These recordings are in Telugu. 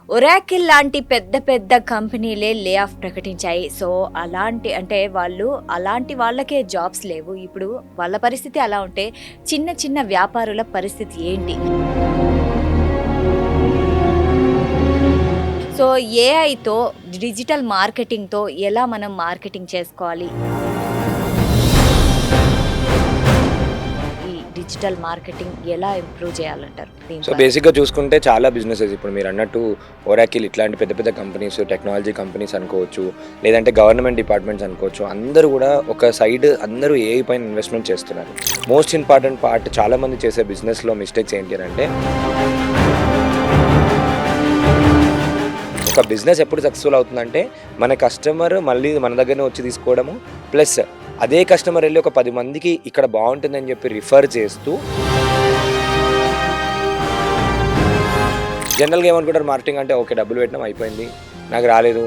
ఒరాకిల్ లాంటి పెద్ద పెద్ద కంపెనీలే లే ఆఫ్ ప్రకటించాయి. సో, అలాంటి వాళ్ళకే జాబ్స్ లేవు. ఇప్పుడు వాళ్ళ పరిస్థితి అలా ఉంటే చిన్న చిన్న వ్యాపారుల పరిస్థితి ఏంటి? సో, ఏఐతో డిజిటల్ మార్కెటింగ్‌తో ఎలా మనం మార్కెటింగ్ చేసుకోవాలి? ఈ డిజిటల్ మార్కెటింగ్ ఎలా ఇంప్రూవ్ చేయాలంటారు దీని సో ద్వారా? బేసిక్‌గా చూసుకుంటే చాలా బిజినెసెస్ ఇప్పుడు మీరన్నట్టు ఒరాకిల్ ఇట్లాంటి పెద్ద పెద్ద కంపెనీస్, టెక్నాలజీ కంపెనీస్ అనుకోవచ్చు, లేదంటే గవర్నమెంట్ డిపార్ట్మెంట్స్ అనుకోవచ్చు. అందరూ గూడా ఒక సైడ్ అందరూ ఏఐ పైన ఇన్వెస్ట్‌మెంట్ చేస్తున్నారు. మోస్ట్ ఇంపార్టెంట్ పార్ట్ చాలామంది చేసే బిజినెస్‌లో మిస్టేక్స్ ఏంటి అనంటే, ఒక బిజినెస్ ఎప్పుడు సక్సెస్‌ఫుల్ అవుతుందంటే, మన కస్టమర్ మళ్ళీ మన దగ్గరనే వచ్చి తీసుకోవడము, ప్లస్ అదే కస్టమర్ ఎళ్లి ఒక 10 మందికి ఇక్కడ బావుంటుందని చెప్పి రిఫర్ చేస్తూ జనరల్‌గా ఏమనుకుంటారు మార్కెటింగ్ అంటే ఓకే డబ్బులు పెట్టినాం అయిపోయింది. నాకు రాలేదు.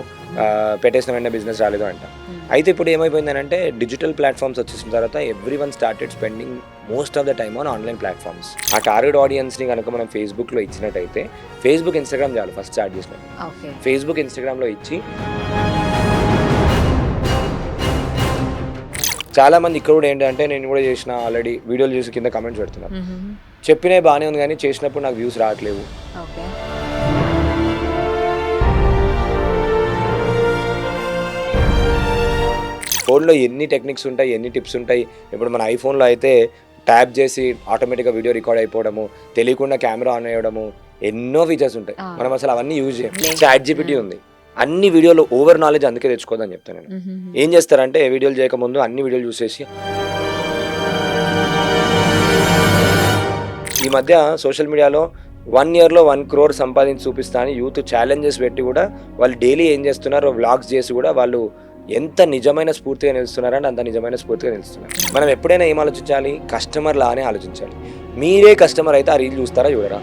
పెట్టేసిన వెంటనే బిజినెస్ రాలేదు అంటాం. అయితే ఇప్పుడు ఏమైపోయిందనంటే డిజిటల్ ప్లాట్‌ఫామ్స్ వచ్చేసిన తర్వాత everyone started spending most of the time on online platforms. ఆ టార్గెట్ ఆడియన్స్‌ని గనుక మనం ఫేస్‌బుక్‌లో ఇచ్చినట్టయితే ఫేస్‌బుక్, ఇన్‌స్టాగ్రామ్ చాలు ఫస్ట్ స్టార్ట్ చేసినప్పుడు. ఓకే. ఫేస్‌బుక్, ఇన్‌స్టాగ్రామ్‌లో ఇచ్చి చాలామంది ఇక్కడ కూడా ఏంటంటే నేను కూడా చేసిన ఆల్రెడీ వీడియోలు చూసి కింద కామెంట్స్ పెడుతున్నారు. హుహుహు. చెప్పినవి బానే ఉంది గానీ చేసినప్పుడు నాకు వ్యూస్ రావట్లేవు. ఓకే. ఫోన్‌లో ఎన్ని టెక్నిక్స్ ఉంటాయి, ఎన్ని టిప్స్ ఉంటాయి. ఇప్పుడు మన ఐఫోన్‌లో అయితే ట్యాప్ చేసి ఆటోమేటిక్‌గా వీడియో రికార్డ్ అయిపోవడము, తెలియకుండా కెమెరా ఆన్ అయ్యడము, ఎన్నో ఫీచర్స్ ఉంటాయి. ఆ! మనం అసలు అవన్నీ యూజ్ చేయం. లేదు. చాట్ జీపీటీ ఉంది. అన్ని వీడియోలు ఓవర్ నాలెడ్జ్ అందుకే తెచ్చుకోవద్దని చెప్తాను నేను. హుహుహు. ఏం చేస్తారంటే వీడియోలు చేయకముందు అన్ని వీడియోలు చూసేసి ఈ మధ్య సోషల్ మీడియాలో 1 ఇయర్‌లో 1 క్రోర్ సంపాదించి చూపిస్తా అని యూత్ ఛాలెంజెస్ పెట్టి కూడా వాళ్ళు డైలీ ఏం చేస్తున్నారో వ్లాగ్స్ చేసి కూడా వాళ్ళు ఎంత నిజమైన స్ఫూర్తిగా నిలుస్తున్నారంటే అంత నిజమైన స్ఫూర్తిగా నిలుస్తున్నారు. మనం ఎప్పుడైనా ఏం ఆలోచించాలి? కస్టమర్ లానే ఆలోచించాలి. మీరే కస్టమర్ అయితే ఆ రీల్ చూస్తారా? చూడరా?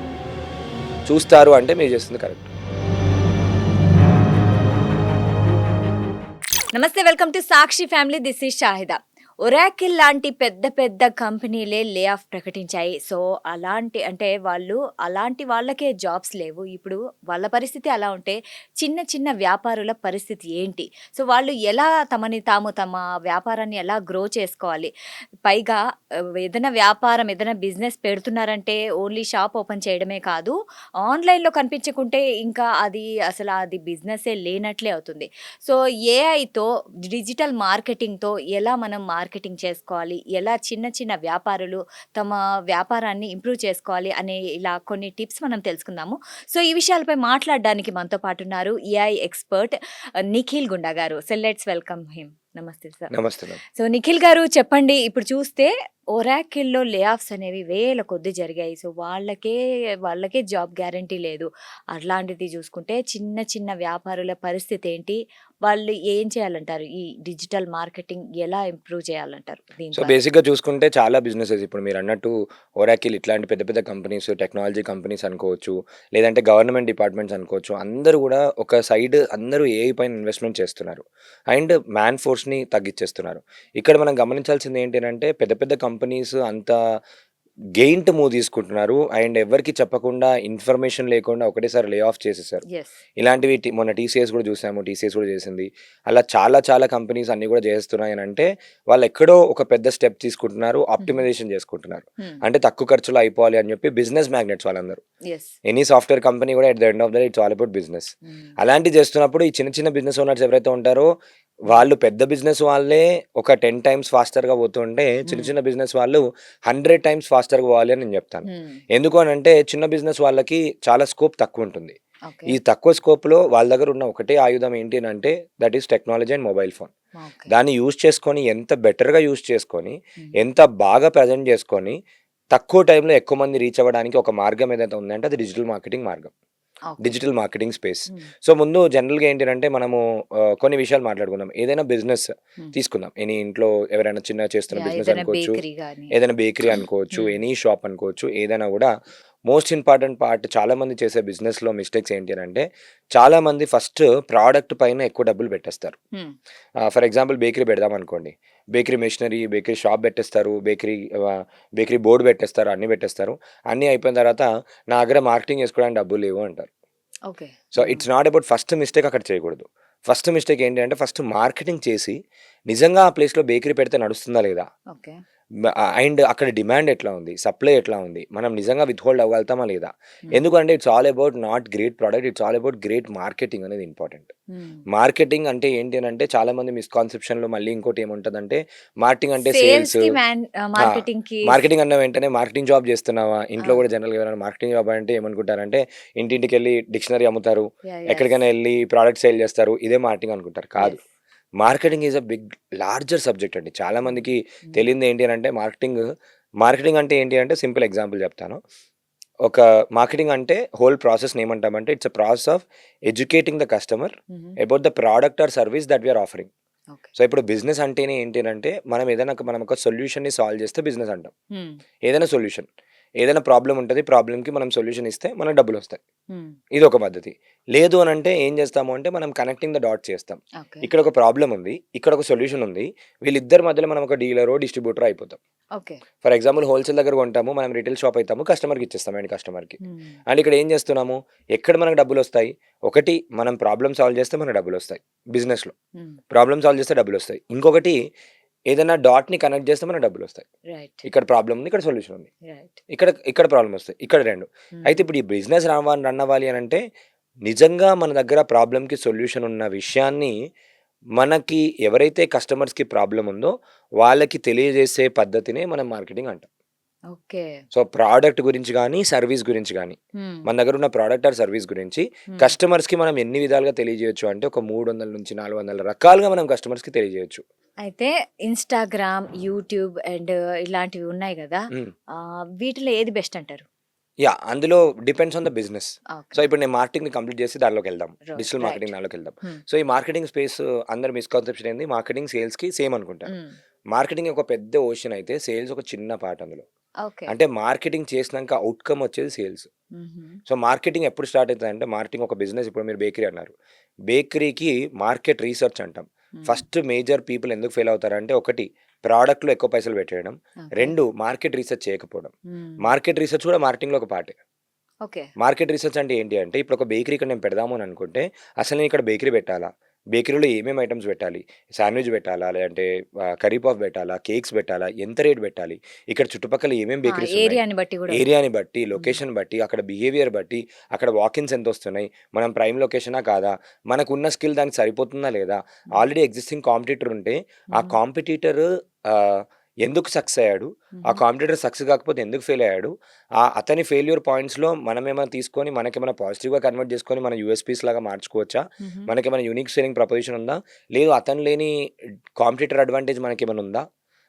చూస్తారు అంటే మీరు చేస్తుంది కరెక్ట్. నమస్తే, welcome to Sakshi family. This is Shahida. Oracle లాంటి పెద్ద పెద్ద కంపెనీలే లే ఆఫ్ ప్రకటించాయి. సో, అలాంటి వాళ్ళకే జాబ్స్ లేవు. ఇప్పుడు వాళ్ళ పరిస్థితి అలా ఉంటే చిన్న చిన్న వ్యాపారుల పరిస్థితి ఏంటి? సో, వాళ్ళు ఎలా తమ వ్యాపారాన్ని ఎలా గ్రో చేసుకోవాలి? పైగా ఏదైనా బిజినెస్ పెడుతున్నారంటే ఓన్లీ షాప్ ఓపెన్ చేయడమే కాదు. ఆన్‌లైన్‌లో కనిపించకుంటే ఇంకా అది బిజినెసే లేనట్లే అవుతుంది. సో, ఏఐతో డిజిటల్ మార్కెటింగ్‌తో ఎలా మనం మార్కెటింగ్ చేసుకోవాలి? ఎలా చిన్న చిన్న వ్యాపారులు తమ వ్యాపారాన్ని ఇంప్రూవ్ చేసుకోవాలి అనే ఇలా కొన్ని టిప్స్ మనం తెలుసుకుందాము. సో, ఈ విషయాలపై మాట్లాడడానికి మనతో పాటున్నారు ఏఐ ఎక్స్‌పర్ట్ నిఖిల్ గుండా గారు. So, let's welcome him. నమస్తే సార్. నమస్తే మ్యామ్. సో, నిఖిల్ గారు చెప్పండి. ఇప్పుడు చూస్తే ఒరాకిల్‌లో లే ఆఫ్స్ అనేవి వేల కొద్దీ జరిగాయి. సో, వాళ్ళకే జాబ్ గ్యారంటీ లేదు. అట్లాంటిది చూసుకుంటే చిన్న చిన్న వ్యాపారుల పరిస్థితి ఏంటి? వాళ్ళు ఏం చేయాలంటారు? ఈ డిజిటల్ మార్కెటింగ్ ఎలా ఇంప్రూవ్ చేయాలంటారు దీని సో ద్వారా? బేసిక్‌గా చూసుకుంటే చాలా బిజినెసెస్ ఇప్పుడు మీరన్నట్టు ఒరాకిల్ ఇట్లాంటి పెద్ద పెద్ద కంపెనీస్, టెక్నాలజీ కంపెనీస్ అనుకోవచ్చు, లేదంటే గవర్నమెంట్ డిపార్ట్మెంట్స్ అనుకోవచ్చు. అందరూ గూడా ఒక సైడ్ అందరూ ఏఐ పైన ఇన్వెస్ట్‌మెంట్ చేస్తున్నారు. అండ్ మ్యాన్ ఫోర్స్‌ని తగ్గిచ్చేస్తున్నారు. ఇక్కడ మనం గమనించాల్సింది ఏంటి అనంటే పెద్ద పెద్ద కంపెనీస్ అంత గెయింట్ మూవ్ తీసుకుంటున్నారు. అండ్ ఎవరికీ చెప్పకుండా ఇన్ఫర్మేషన్ లేకుండా ఒకటేసారి లే ఆఫ్ చేసేసారు. యెస్. ఇలాంటివి మొన్న టీసీఎస్ కూడా చూసాము. టీసీఎస్ కూడా చేసింది. అలా చాలా చాలా కంపెనీస్ అన్నీ కూడా చేస్తున్నాయనంటే వాళ్ళెక్కడో ఒక పెద్ద స్టెప్ తీసుకుంటున్నారు. హుహు. ఆప్టిమైజేషన్ చేసుకుంటున్నారు. హ్మ్. అంటే తక్కువ ఖర్చులో అయిపోవాలి అని చెప్పి బిజినెస్ మ్యాగ్నెట్స్ వాళ్ళందరూ. యెస్. ఎనీ సాఫ్ట్‌వేర్ కంపెనీ కూడా at the end of the day it's all about business. హ్మ్. అలాంటివి చేస్తున్నప్పుడు ఈ చిన్న చిన్న బిజినెస్ ఓనర్స్ ఎవరైతే ఉంటారో వాళ్ళు పెద్ద బిజినెస్ వాళ్ళే ఒక 10 టైమ్స్ ఫాస్టర్‌గా పోతుంటే చిన్న హ్మ్. చిన్న బిజినెస్ వాళ్ళు 100 టైమ్స్ ఫాస్టర్‌గా పోవాలి అని నేను చెప్తాను. హ్మ్. ఎందుకు అనంటే చిన్న బిజినెస్ వాళ్ళకి చాలా స్కోప్ తక్కువుంటుంది. ఓకే. ఈ తక్కువ స్కోప్‌లో వాళ్ళ దగ్గర ఉన్న ఒకటే ఆయుధం ఏంటి అనంటే that is technology and mobile phone. Okay. దాన్ని యూజ్ చేసుకొని ఎంత బెటర్‌గా యూజ్ చేసుకొని, హ్మ్. ఎంత బాగా ప్రెజెంట్ చేసుకొని, తక్కువ టైంలో ఎక్కువ మంది రీచ్ అవ్వడానికి ఒక మార్గం ఏదైతే ఉందంటే అది డిజిటల్ మార్కెటింగ్ మార్గం. ఓకే. Digital marketing space. హ్మ్. సో, ముందు జనరల్‌గా ఏంటినంటే మనము కొన్ని విషయాలు మాట్లాడుకుందాం. ఏదైనా బిజినెస్ హ్మ్. తీసుకుందాం. ఇంట్లో ఎవరైనా చిన్నగా చేస్తున్న బిజినెస్ ఏదైనా అనుకోవచ్చు, బేకరీ గాని. ఏదైనా బేకరీ అనుకోవచ్చు, హ్మ్. ఎనీ షాప్ అనుకోవచ్చు, ఏదైనా గూడా మోస్ట్ ఇంపార్టెంట్ పార్ట్ చాలామంది చేసే బిజినెస్‌లో మిస్టేక్స్ ఏంటి అనంటే, చాలామంది ఫస్ట్ ప్రొడక్ట్ పైన ఎక్కువ డబ్బులు పెట్టేస్తారు. హ్మ్. ఫర్ ఎగ్జాంపుల్ బేకరీ పెడదామనుకోండి. బేకరీ మెషినరీ, బేకరీ షాప్ పెట్టేస్తారు. బేకరీ బోర్డ్ పెట్టేస్తారు. అన్నీ పెట్టేస్తారు. అన్నీ అయిపోయిన తర్వాత నా దగ్గర మార్కెటింగ్ చేసుకోవడానికి డబ్బులు లేవు అంటారు. Okay. So, it's not about first mistake అక్కడ చేయకూడదు. ఫస్ట్ మిస్టేక్ ఏంటి అంటే ఫస్ట్ మార్కెటింగ్ చేసి నిజంగా ఆ ప్లేస్‌లో బేకరీ పెడితే నడుస్తుందా లేదా? ఓకే. అండ్ అక్కడ డిమాండ్ ఎట్లా ఉంది? సప్లై ఎట్లా ఉంది? మనం నిజంగా విత్‌హోల్డ్ అవ్వగలుగుతామా లేదా? హ్మ్. ఎందుకంటే it's all about not great product. It's all about great marketing అనేది ఇంపార్టెంట్. హ్మ్. మార్కెటింగ్ అంటే ఏంటి అనంటే చాలామంది మిస్‌కాన్సెప్షన్‌లో మళ్ళీ ఇంకోటి ఏముంటదంటే మార్కెటింగ్ అంటే సేల్స్. సేల్స్‌కి ఆ! మార్కెటింగ్‌కి మార్కెటింగ్ అన్న వెంటనే మార్కెటింగ్ జాబ్ చేస్తున్నావా? ఆ! ఇంట్లో కూడా జనరల్‌గా ఎవరైనా మార్కెటింగ్ జాబ్ అంటే ఏమనుకుంటారంటే ఇంటింటికెళ్ళి డిక్షనరీ అమ్ముతారు. యెస్. ఎక్కడికైనా ఎళ్లి ప్రొడక్ట్ సేల్ చేస్తారు. ఇదే మార్కెటింగ్ అనుకుంటారు. కాదు. Yes. Marketing is a big larger subject అండి. చాలా హ్మ్. మందికి హ్మ్. తెలియనిది ఏంటి అనంటే మార్కెటింగ్ అంటే ఏంటి అంటే సింపుల్ ఎగ్జాంపుల్ చెప్తాను. ఒక మార్కెటింగ్ అంటే హోల్ ప్రాసెస్‌ని ఏమంటామంటే it's a process of educating the customer హుహు. About the product or service that we are offering. Okay. So, ఇప్పుడు బిజినెస్ అంటేనే ఏంటి అనంటే మనం ఒక సొల్యూషన్‌ని సాల్వ్ చేస్తే బిజినెస్ అంటాం. హ్మ్. ఏదైనా సొల్యూషన్. ఏదైనా ప్రాబ్లమ్ ఉంటది. ప్రాబ్లమ్‌కి మనం సొల్యూషన్ ఇస్తే మనకు డబ్బులొస్తాయి. హ్మ్. ఇదొక పద్ధతి. లేదు అనంటే ఏం చేస్తాము అంటే మనం కనెక్టింగ్ ద డాట్స్ చేస్తాం. ఓకే. ఇక్కడ ఒక ప్రాబ్లమ్ ఉంది. ఇక్కడ ఒక సొల్యూషన్ ఉంది. వీళ్ళిద్దరి మధ్యలో మనం ఒక డీలరో, డిస్ట్రిబ్యూటరో అయిపోతాం. ఓకే. ఫర్ ఎగ్జాంపుల్ హోల్‌సేల్ దగ్గర కొంటాము. మనం రిటైల్ షాప్ అయితాము. కస్టమర్‌కి ఇచ్చేస్తాం ఎండ్ కస్టమర్‌కి. హ్మ్. అండ్ ఇక్కడ ఏం చేస్తున్నాము? ఎక్కడ మనకు డబ్బులొస్తాయి? ఒకటి మనం ప్రాబ్లమ్ సాల్వ్ చేస్తే మనకు డబ్బులొస్తాయి బిజినెస్‌లో. హ్మ్. ప్రాబ్లమ్ సాల్వ్ చేస్తే డబ్బులొస్తాయి. ఇంకొకటి ఏదైనా డాట్‌ని కనెక్ట్ చేస్తే మనకు డబ్బులొస్తాయి. రైట్. ఇక్కడ ప్రాబ్లమ్ ఉంది. ఇక్కడ సొల్యూషన్ ఉంది. రైట్. ఇక్కడ ప్రాబ్లమ్ వస్తాయి. ఇక్కడ 2. హ్మ్. అయితే ఇప్పుడు ఈ బిజినెస్ రన్ అవ్వాలి అనంటే నిజంగా మన దగ్గర ప్రాబ్లమ్‌కి సొల్యూషన్ ఉన్న విషయాన్ని మనకి ఎవరైతే కస్టమర్స్‌కి ప్రాబ్లమ్ ఉందో వాళ్ళకి తెలియజేసే పద్ధతినే మనం మార్కెటింగ్ అంటాం. ఓకే. సో, ప్రొడక్ట్ గురించి గాని, సర్వీస్ గురించి గాని, హ్మ్. మన దగ్గర ఉన్న ప్రొడక్ట్ ఆర్ సర్వీస్ గురించి హ్మ్. కస్టమర్స్‌కి మనం ఎన్ని విధాలుగా తెలియజేయొచ్చు అంటే ఒక 300-400 రకాలుగా మనం కస్టమర్స్‌కి తెలియజేయొచ్చు. అయితే ఇన్‌స్టాగ్రామ్, యూట్యూబ్ అండ్ ఇలాంటివి ఉన్నాయి గదా! హ్మ్. వీటిలో ఏది బెస్ట్ అంటారు? యాహ్! అందులో depends on the business. So, okay. ఇప్పుడు నేను మార్కెటింగ్‌ని కంప్లీట్ చేసి దానిలోకెళ్దాం. Digital right. మార్కెటింగ్ దానిలోకెళ్దాం. హ్మ్. సో, ఈ మార్కెటింగ్ స్పేస్ అందరి మిస్‌కన్సెప్షన్ ఏంది? మార్కెటింగ్ సేల్స్‌కి సేమ్ అనుకుంటారు. హ్మ్. మార్కెటింగ్ ఒక పెద్ద ఓషన్ అయితే సేల్స్ ఒక చిన్న పార్ట్ అందులో. ఓకే. అంటే మార్కెటింగ్ చేసినంక ఔట్‌కమ్ వచ్చేది సేల్స్. హుహు. సో, మార్కెటింగ్ ఎప్పుడు స్టార్ట్ అయితదంటే మార్కెటింగ్ ఒక బిజినెస్ ఇప్పుడు మీరు బేకరీ అన్నారు. బేకరీకి మార్కెట్ రీసెర్చ్ అంటాం. హ్మ్. ఫస్ట్ మేజర్ పీపుల్ ఎందుకు ఫెయిల్ అవుతారంటే ఒకటి ప్రొడక్ట్‌లో ఎక్కువ పైసలు పెట్టేయడం. ఓకే. 2 మార్కెట్ రీసెర్చ్ చేయకపోవడం. హ్మ్. మార్కెట్ రీసెర్చ్ కూడా మార్కెటింగ్‌లో ఒక పార్టే. ఓకే. మార్కెట్ రీసెర్చ్ అంటే ఏంటి అంటే, ఇప్పుడు ఒక బేకరీ ఇక్కడ నేను పెడదాము అని అనుకుంటే, అసలు నేను ఇక్కడ బేకరీ పెట్టాలా? బేకరీలో ఏమేమి ఐటెమ్స్ పెట్టాలి? శాండ్విచ్ పెట్టాలా? లేదంటే కర్రీ పఫ్ పెట్టాలా? కేక్స్ పెట్టాలా? ఎంత రేట్ పెట్టాలి? ఇక్కడ చుట్టుపక్కల ఏమేమి ఆ! బేకరీస్ ఉన్నాయి? ఏరియాని బట్టి గూడా ఉంటుంది. ఏరియాని బట్టి, హ్మ్. లొకేషన్ బట్టి, అక్కడ బిహేవియర్ బట్టి, అక్కడ వాకిన్స్ ఎంతొస్తున్నాయి? మనం ప్రైమ్ లొకేషనా కాదా? మనకున్న స్కిల్ దానికి సరిపోతుందా లేదా? హ్మ్. ఆల్రెడీ ఎగ్జిస్టింగ్ కాంపిటీటర్ ఉంటే, ఆ హుహు. కాంపిటీటర్ ఆహ్, ఎందుకు సక్సెస్ అయ్యాడు? ఆ హుహు. కాంపిటీటర్ సక్సెస్ కాకపోతే ఎందుకు ఫెయిల్ అయ్యాడు? అతని ఫెయిల్యూర్ పాయింట్స్‌లో మనమేమైనా తీసుకొని మనకేమైనా పాజిటివ్‌గా కన్వర్ట్ చేసుకొని మన యూఎస్‌పీస్ లాగా మార్చుకోవచ్చా? హుహు. మనకేమైనా యూనిక్ సెల్లింగ్ ప్రపోజిషన్ ఉందా? లేదు అతను లేని కాంపిటీటర్ అడ్వాంటేజ్ మనకేమైనా ఉందా?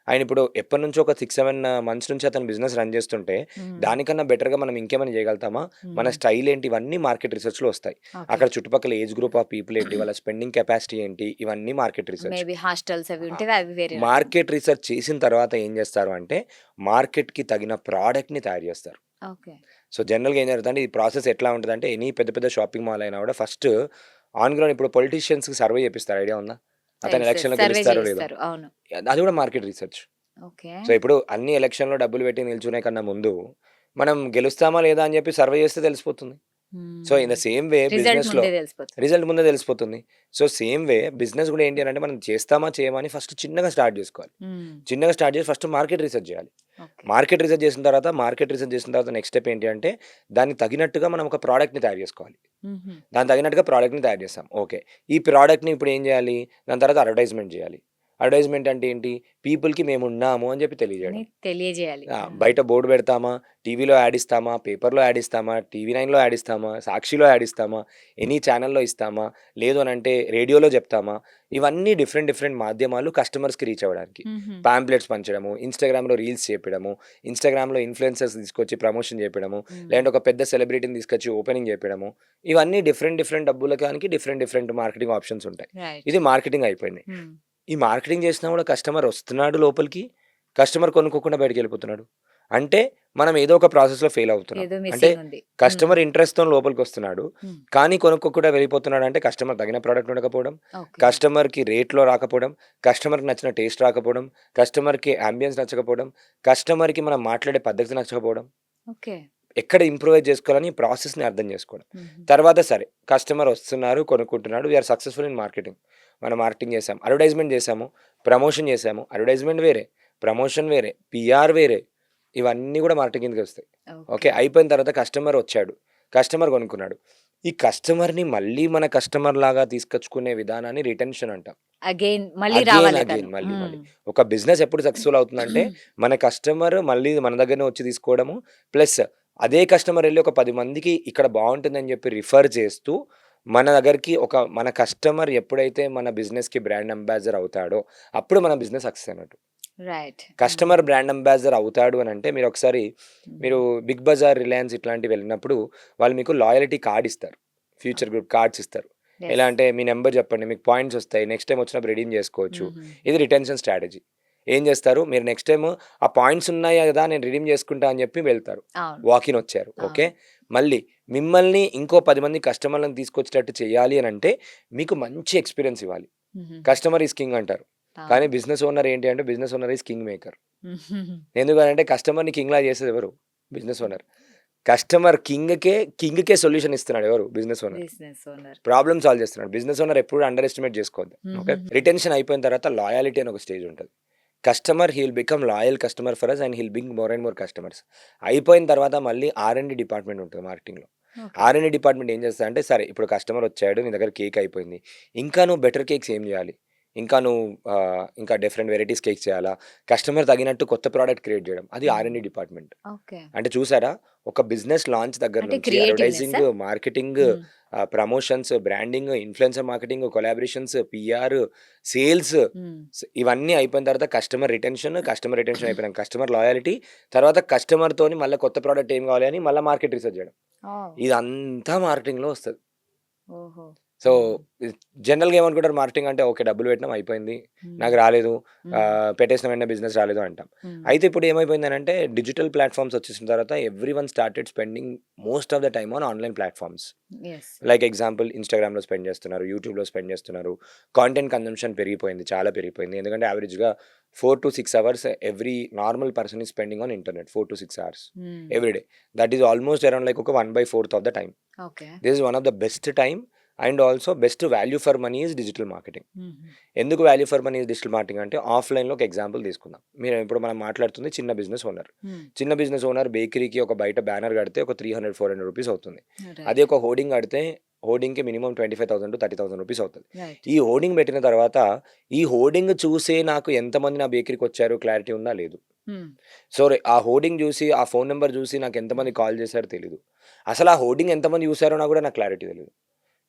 ఆయన ఇప్పుడు ఎప్పటినుంచో ఒక 6, 7 మంత్స్ నుంచి అతను బిజినెస్ రన్ చేస్తుంటే, హ్మ్. దానికన్నా బెటర్‌గా మనం ఇంకేమైనా చేయగలుగుతామా? మన హ్మ్. స్టైల్ ఏంటి? ఇవన్నీ మార్కెట్ రిసర్చ్‌లో వస్తాయి. ఓకే. అక్కడ చుట్టుపక్కల ఏజ్ గ్రూప్ ఆఫ్ పీపుల్ ఏంటి? వాళ్ళ స్పెండింగ్ కెపాసిటీ ఏంటి? ఇవన్నీ మార్కెట్ రిసర్చ్. మేబీ హాస్టల్స్ అవి ఆ! ఉంటేవి అవి వేరే రకం. మార్కెట్ రిసర్చ్ చేసిన తర్వాత ఏం చేస్తారు అంటే, మార్కెట్‌కి తగిన ప్రొడక్ట్‌ని తయారు చేస్తారు. ఓకే. సో, జనరల్‌గా ఏం జరుగుతుందంటే, ఈ ప్రాసెస్ ఎట్లా ఉంటదంటే, ఎనీ పెద్ద పెద్ద షాపింగ్ మాల్ అయినా కూడా ఫస్ట్ ఆన్ గ్రౌండ్ ఇప్పుడు పొలిటీషియన్స్‌కి సర్వే చేపిస్తారు. ఐడియా ఉందా? అతను తెలుసు. ఎలక్షన్‌లో సర్వే గెలుస్తారో లేదో. చేయిస్తారు. అవును. అది కూడా మార్కెట్ రిసర్చ్. ఓకే. సో, ఇప్పుడు అన్ని ఎలక్షన్‌లో డబ్బులు పెట్టి నిల్చునే కన్నా ముందు, మనం గెలుస్తామా లేదా అని చెప్పి సర్వే చేస్తే తెలిసిపోతుంది. సో, ఇన్ హ్మ్. ద సేమ్ వే రిజల్ట్ బిజినెస్‌లో ముందే తెలిసిపోతుంది. రిజల్ట్ ముందే తెలిసిపోతుంది. సో, సేమ్ వే బిజినెస్ కూడా ఏంటి అనంటే, మనం చేస్తామా చేయమా అని ఫస్ట్ చిన్నగా స్టార్ట్ చేసుకోవాలి. హ్మ్. చిన్నగా స్టార్ట్ చేసి ఫస్ట్ మార్కెట్ రిసర్చ్ చేయాలి. ఓకే. మార్కెట్ రిసర్చ్ చేసిన తర్వాత నెక్స్ట్ స్టెప్ ఏంటి అంటే, దానికి తగినట్టుగా మనం ఒక ప్రొడక్ట్‌ని తయారు చేసుకోవాలి. హుహు. దానికి తగినట్టుగా ప్రొడక్ట్‌ని తయారు చేస్తాం. ఓకే. ఈ ప్రొడక్ట్‌ని ఇప్పుడు ఏం చేయాలి? దాని తర్వాత అడ్వర్టైజ్‌మెంట్ చేయాలి. అడ్వర్టైజ్‌మెంట్ అంటే ఏంటి? పీపుల్‌కి మేమున్నాము అని చెప్పి అని తెలియజేయడం. తెలియజేయాలి. ఆ! బయట బోర్డ్ పెడతామా? టీవీలో యాడ్ ఇస్తామా? పేపర్‌లో యాడ్ ఇస్తామా? టీవీ నైన్‌లో యాడ్ ఇస్తామా? సాక్షిలో యాడ్ ఇస్తామా? ఎనీ ఛానెల్‌లో ఇస్తామా? లేదు అనంటే రేడియోలో చెప్తామా? ఇవన్నీ డిఫరెంట్ డిఫరెంట్ మాధ్యమాలు కస్టమర్స్‌కి రీచ్ అవ్వడానికి. హుహు. పాంప్లెట్స్ పంచడము, ఇన్‌స్టాగ్రామ్‌లో రీల్స్ చేపియడము, ఇన్‌స్టాగ్రామ్‌లో ఇన్‌ఫ్లుయెన్సర్స్ తీసుకొచ్చి ప్రమోషన్ చేపియడము, హ్మ్. లేదంటే ఒక పెద్ద సెలబ్రిటీని తీసుకొచ్చి ఓపెనింగ్ చేపియడము. ఇవన్నీ డిఫరెంట్ డిఫరెంట్ డబ్బులకానికి డిఫరెంట్ డిఫరెంట్ మార్కెటింగ్ ఆప్షన్స్ ఉంటాయి. రైట్. ఇది మార్కెటింగ్ అయిపోయింది. హ్మ్. ఈ మార్కెటింగ్ చేసినా కూడా కస్టమర్ వస్తున్నాడు లోపలికి. కస్టమర్ కొనుక్కోకుండా బయటికెళ్ళిపోతున్నాడు. అంటే మనం ఏదో ఒక ప్రాసెస్‌లో ఫెయిల్ అవుతున్నాం. ఏదో అంటే మిస్సింగ్ ఉంది. హ్మ్. కస్టమర్ ఇంట్రెస్ట్‌తోని లోపలికొస్తున్నాడు. హ్మ్. కానీ కొనుక్కోకుండా వెళ్ళిపోతున్నాడు అంటే కస్టమర్ తగిన ప్రొడక్ట్ ఉండకపోవడం, ఓకే. కస్టమర్‌కి రేట్‌లో రాకపోవడం, కస్టమర్‌కి నచ్చిన టేస్ట్ రాకపోవడం, కస్టమర్‌కి యాంబియన్స్ నచ్చకపోవడం, కస్టమర్‌కి మనం మాట్లాడే పద్ధతి నచ్చకపోవడం. ఓకే. ఎక్కడ ఇంప్రూవైజ్ చేసుకోవాలని ప్రాసెస్ని అర్థం చేసుకోవడం. తర్వాత సరే కస్టమర్ వస్తున్నారు, కొనుక్కుంటున్నాడు, వీఆర్ సక్సెస్ఫుల్ ఇన్ మార్కెటింగ్. మనం మార్కెటింగ్ చేసాము, అడ్వర్టైజ్మెంట్ చేసాము, ప్రమోషన్ చేసాము. అడ్వర్టైజ్మెంట్ వేరే, ప్రమోషన్ వేరే, పిఆర్ వేరే, ఇవన్నీ కూడా మార్కెటింగ్ కిందకి వస్తాయి. ఓకే, అయిపోయిన తర్వాత కస్టమర్ వచ్చాడు, కస్టమర్ కొనుక్కున్నాడు. ఈ కస్టమర్ని మళ్ళీ మన కస్టమర్ లాగా తీసుకొచ్చుకునే విధానాన్ని రిటెన్షన్ అంటాం. అగైన్ మళ్ళీ అగైన్ రావాలి అగైన్ తను. మళ్ళీ మళ్ళీ ఒక బిజినెస్ ఎప్పుడు సక్సెస్ఫుల్ అవుతుందంటే మన కస్టమర్ మళ్ళీ మన దగ్గరనే వచ్చి తీసుకోవడము, ప్లస్ అదే కస్టమర్ వెళ్ళి ఒక 10 మందికి ఇక్కడ బాగుంటుందని చెప్పి రిఫర్ చేస్తూ మన దగ్గరికి మన కస్టమర్ ఎప్పుడైతే మన బిజినెస్కి బ్రాండ్ అంబాసిడర్ అవుతాడో అప్పుడు మన బిజినెస్ సక్సెస్ అన్నట్టు. రైట్. కస్టమర్ బ్రాండ్ అంబాసిడర్ అవుతాడు అని అంటే మీరు ఒకసారి మీరు బిగ్ బజార్, రిలయన్స్ ఇట్లాంటివి వెళ్ళినప్పుడు వాళ్ళు మీకు లాయల్టీ కార్డ్ ఇస్తారు, ఫ్యూచర్ గ్రూప్ కార్డ్స్ ఇస్తారు. ఎలా అంటే మీ నెంబర్ చెప్పండి, మీకు పాయింట్స్ వస్తాయి, నెక్స్ట్ టైం వచ్చినప్పుడు రిడీమ్ చేసుకోవచ్చు. ఇది రిటెన్షన్ స్ట్రాటజీ. ఏం చేస్తారు, మీరు నెక్స్ట్ టైం ఆ పాయింట్స్ ఉన్నాయి కదా నేను రిడీమ్ చేసుకుంటా అని చెప్పి వెళ్తారు, వాకిన్ వచ్చారు. ఓకే, మళ్ళీ మిమ్మల్ని ఇంకో 10 మంది కస్టమర్లను తీసుకొచ్చేటట్టు చేయాలి అని అంటే మీకు మంచి ఎక్స్పీరియన్స్ ఇవ్వాలి. కస్టమర్ ఈజ్ కింగ్ అంటారు, కానీ బిజినెస్ ఓనర్ ఏంటి అంటే business owner is king maker. ఎందుకంటే కస్టమర్ని కింగ్లా చేసేది ఎవరు? Business owner. కస్టమర్ కింగ్కే సొల్యూషన్ ఇస్తున్నాడు ఎవరు? Business owner. ప్రాబ్లమ్ సాల్వ్ చేస్తున్నాడు. బిజినెస్ ఓనర్ ఎప్పుడు అండర్ ఎస్టిమేట్ చేసుకోవద్దు. ఓకే, రిటెన్షన్ అయిపోయిన తర్వాత లాయాలిటీ అని ఒక స్టేజ్ ఉంటుంది. Customer he will become loyal customer for us and he'll bring more and more customers. అయిపోయిన తర్వాత మళ్ళీ R&D డిపార్ట్మెంట్ ఉంటుంది మార్కెటింగ్లో. R&D డిపార్ట్మెంట్ ఏం చేస్తా అంటే సరే ఇప్పుడు కస్టమర్ వచ్చాడు, నీ దగ్గర కేక్ అయిపోయింది, ఇంకా నువ్వు బెటర్ కేక్స్ ఏం చేయాలి, ఇంకా నువ్వు ఇంకా డిఫరెంట్ వెరైటీస్ కేక్స్ చేయాలా, కస్టమర్ తగినట్టు కొత్త ప్రోడక్ట్ క్రియేట్ చేయడం, అది R&D డిపార్ట్మెంట్. అంటే చూసారా, ఒక బిజినెస్ లాంచ్ దగ్గర నుంచి advertising, marketing, promotions, branding, influencer marketing, collaborations, PR, sales, ఇవన్నీ అయిపోయిన తర్వాత కస్టమర్ రిటెన్షన్ అయిపోయిన కస్టమర్ లాయాలిటీ, తర్వాత కస్టమర్ తోని మళ్ళీ కొత్త ప్రోడక్ట్ ఏం కావాలి అని మళ్ళీ మార్కెట్ రీసెర్చ్ చేయడం. ఇదంతా మార్కెటింగ్లో వస్తుంది. సో జనరల్గా ఏమనుకుంటారు, మార్కెటింగ్ అంటే ఓకే డబ్బులు పెట్టినాం అయిపోయింది, నాకు రాలేదు, పెట్టేసిన వెంటనే బిజినెస్ రాలేదు అంటాం. అయితే ఇప్పుడు ఏమైపోయింది అంటే డిజిటల్ ప్లాట్ఫామ్స్ వచ్చేసిన తర్వాత every one started spending most of the time on online platforms. Like example ఇన్స్టాగ్రామ్లో స్పెండ్ చేస్తున్నారు, యూట్యూబ్లో స్పెండ్ చేస్తున్నారు. కాంటెంట్ కన్జంప్షన్ పెరిగిపోయింది, చాలా పెరిగిపోయింది. ఎందుకంటే యావరేజ్గా 4 to 6 hours every normal person is spending on internet, 4 to 6 hours every day. That is almost around like 1/4 of the time. This is one of the best time and also best value for money is digital marketing. ఎందుకు value for money is digital marketing అంటే ఆఫ్లైన్లో ఒక ఎగ్జాంపుల్ తీసుకుందాం. మీరు ఇప్పుడు మనం మాట్లాడుతుంది చిన్న బిజినెస్ ఓనర్ బేకరీకి ఒక బయట బ్యానర్ కడితే ఒక 300-400 రూపీస్ అవుతుంది. అదే ఒక హోర్డింగ్ కడితే హోర్డింగ్కి మినిమం 25,000 to 30,000 రూపీస్ అవుతుంది. ఈ హోర్డింగ్ పెట్టిన తర్వాత ఈ హోర్డింగ్ చూసే నాకు ఎంతమంది నా బేకరీకి వచ్చారు క్లారిటీ ఉందా లేదు. సో ఆ హోర్డింగ్ చూసి ఆ ఫోన్ నెంబర్ చూసి నాకు ఎంతమంది కాల్ చేశారో తెలియదు. అసలు ఆ హోర్డింగ్ ఎంతమంది చూసారో నాకు కూడా నాకు క్లారిటీ తెలియదు.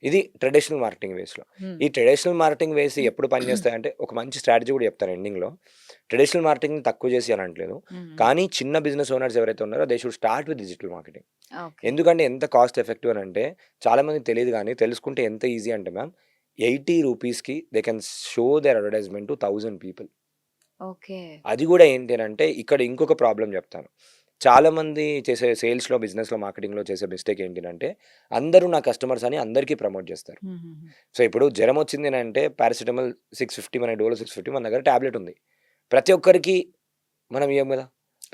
ఇది ట్రెడిషనల్ మార్కెటింగ్ వేస్లో. ఈ ట్రెడిషనల్ మార్కెటింగ్ వేస్ ఎప్పుడు పనిచేస్తాయంటే ఒక మంచి స్ట్రాటజీ కూడా చెప్తాను ఎండింగ్లో. ట్రెడిషనల్ మార్కెటింగ్ తక్కువ చేసి అని అనట్లేదు, కానీ చిన్న బిజినెస్ ఓనర్స్ ఎవరైతే ఉన్నారో they should start with digital marketing. ఎందుకంటే ఎంత కాస్ట్ ఎఫెక్టివ్ అని అంటే చాలా మంది తెలియదు, కానీ తెలుసుకుంటే ఎంత ఈజీ అంటే మ్యామ్ 80 రూపీస్కి they can show their advertisement to 1000 people. అది కూడా ఏంటి అంటే ఇక్కడ ఇంకొక ప్రాబ్లం చెప్తాను. చాలామంది చేసే సేల్స్లో, బిజినెస్లో, మార్కెటింగ్లో చేసే మిస్టేక్ ఏంటంటే అందరూ నా కస్టమర్స్ అని అందరికీ ప్రమోట్ చేస్తారు. సో ఇప్పుడు జ్వరం వచ్చింది అని అంటే పారాసిటమాల్ 650, మన డోలో 650, మన దగ్గర ట్యాబ్లెట్ ఉంది. ప్రతి ఒక్కరికి మనం ఇవ్వం కదా,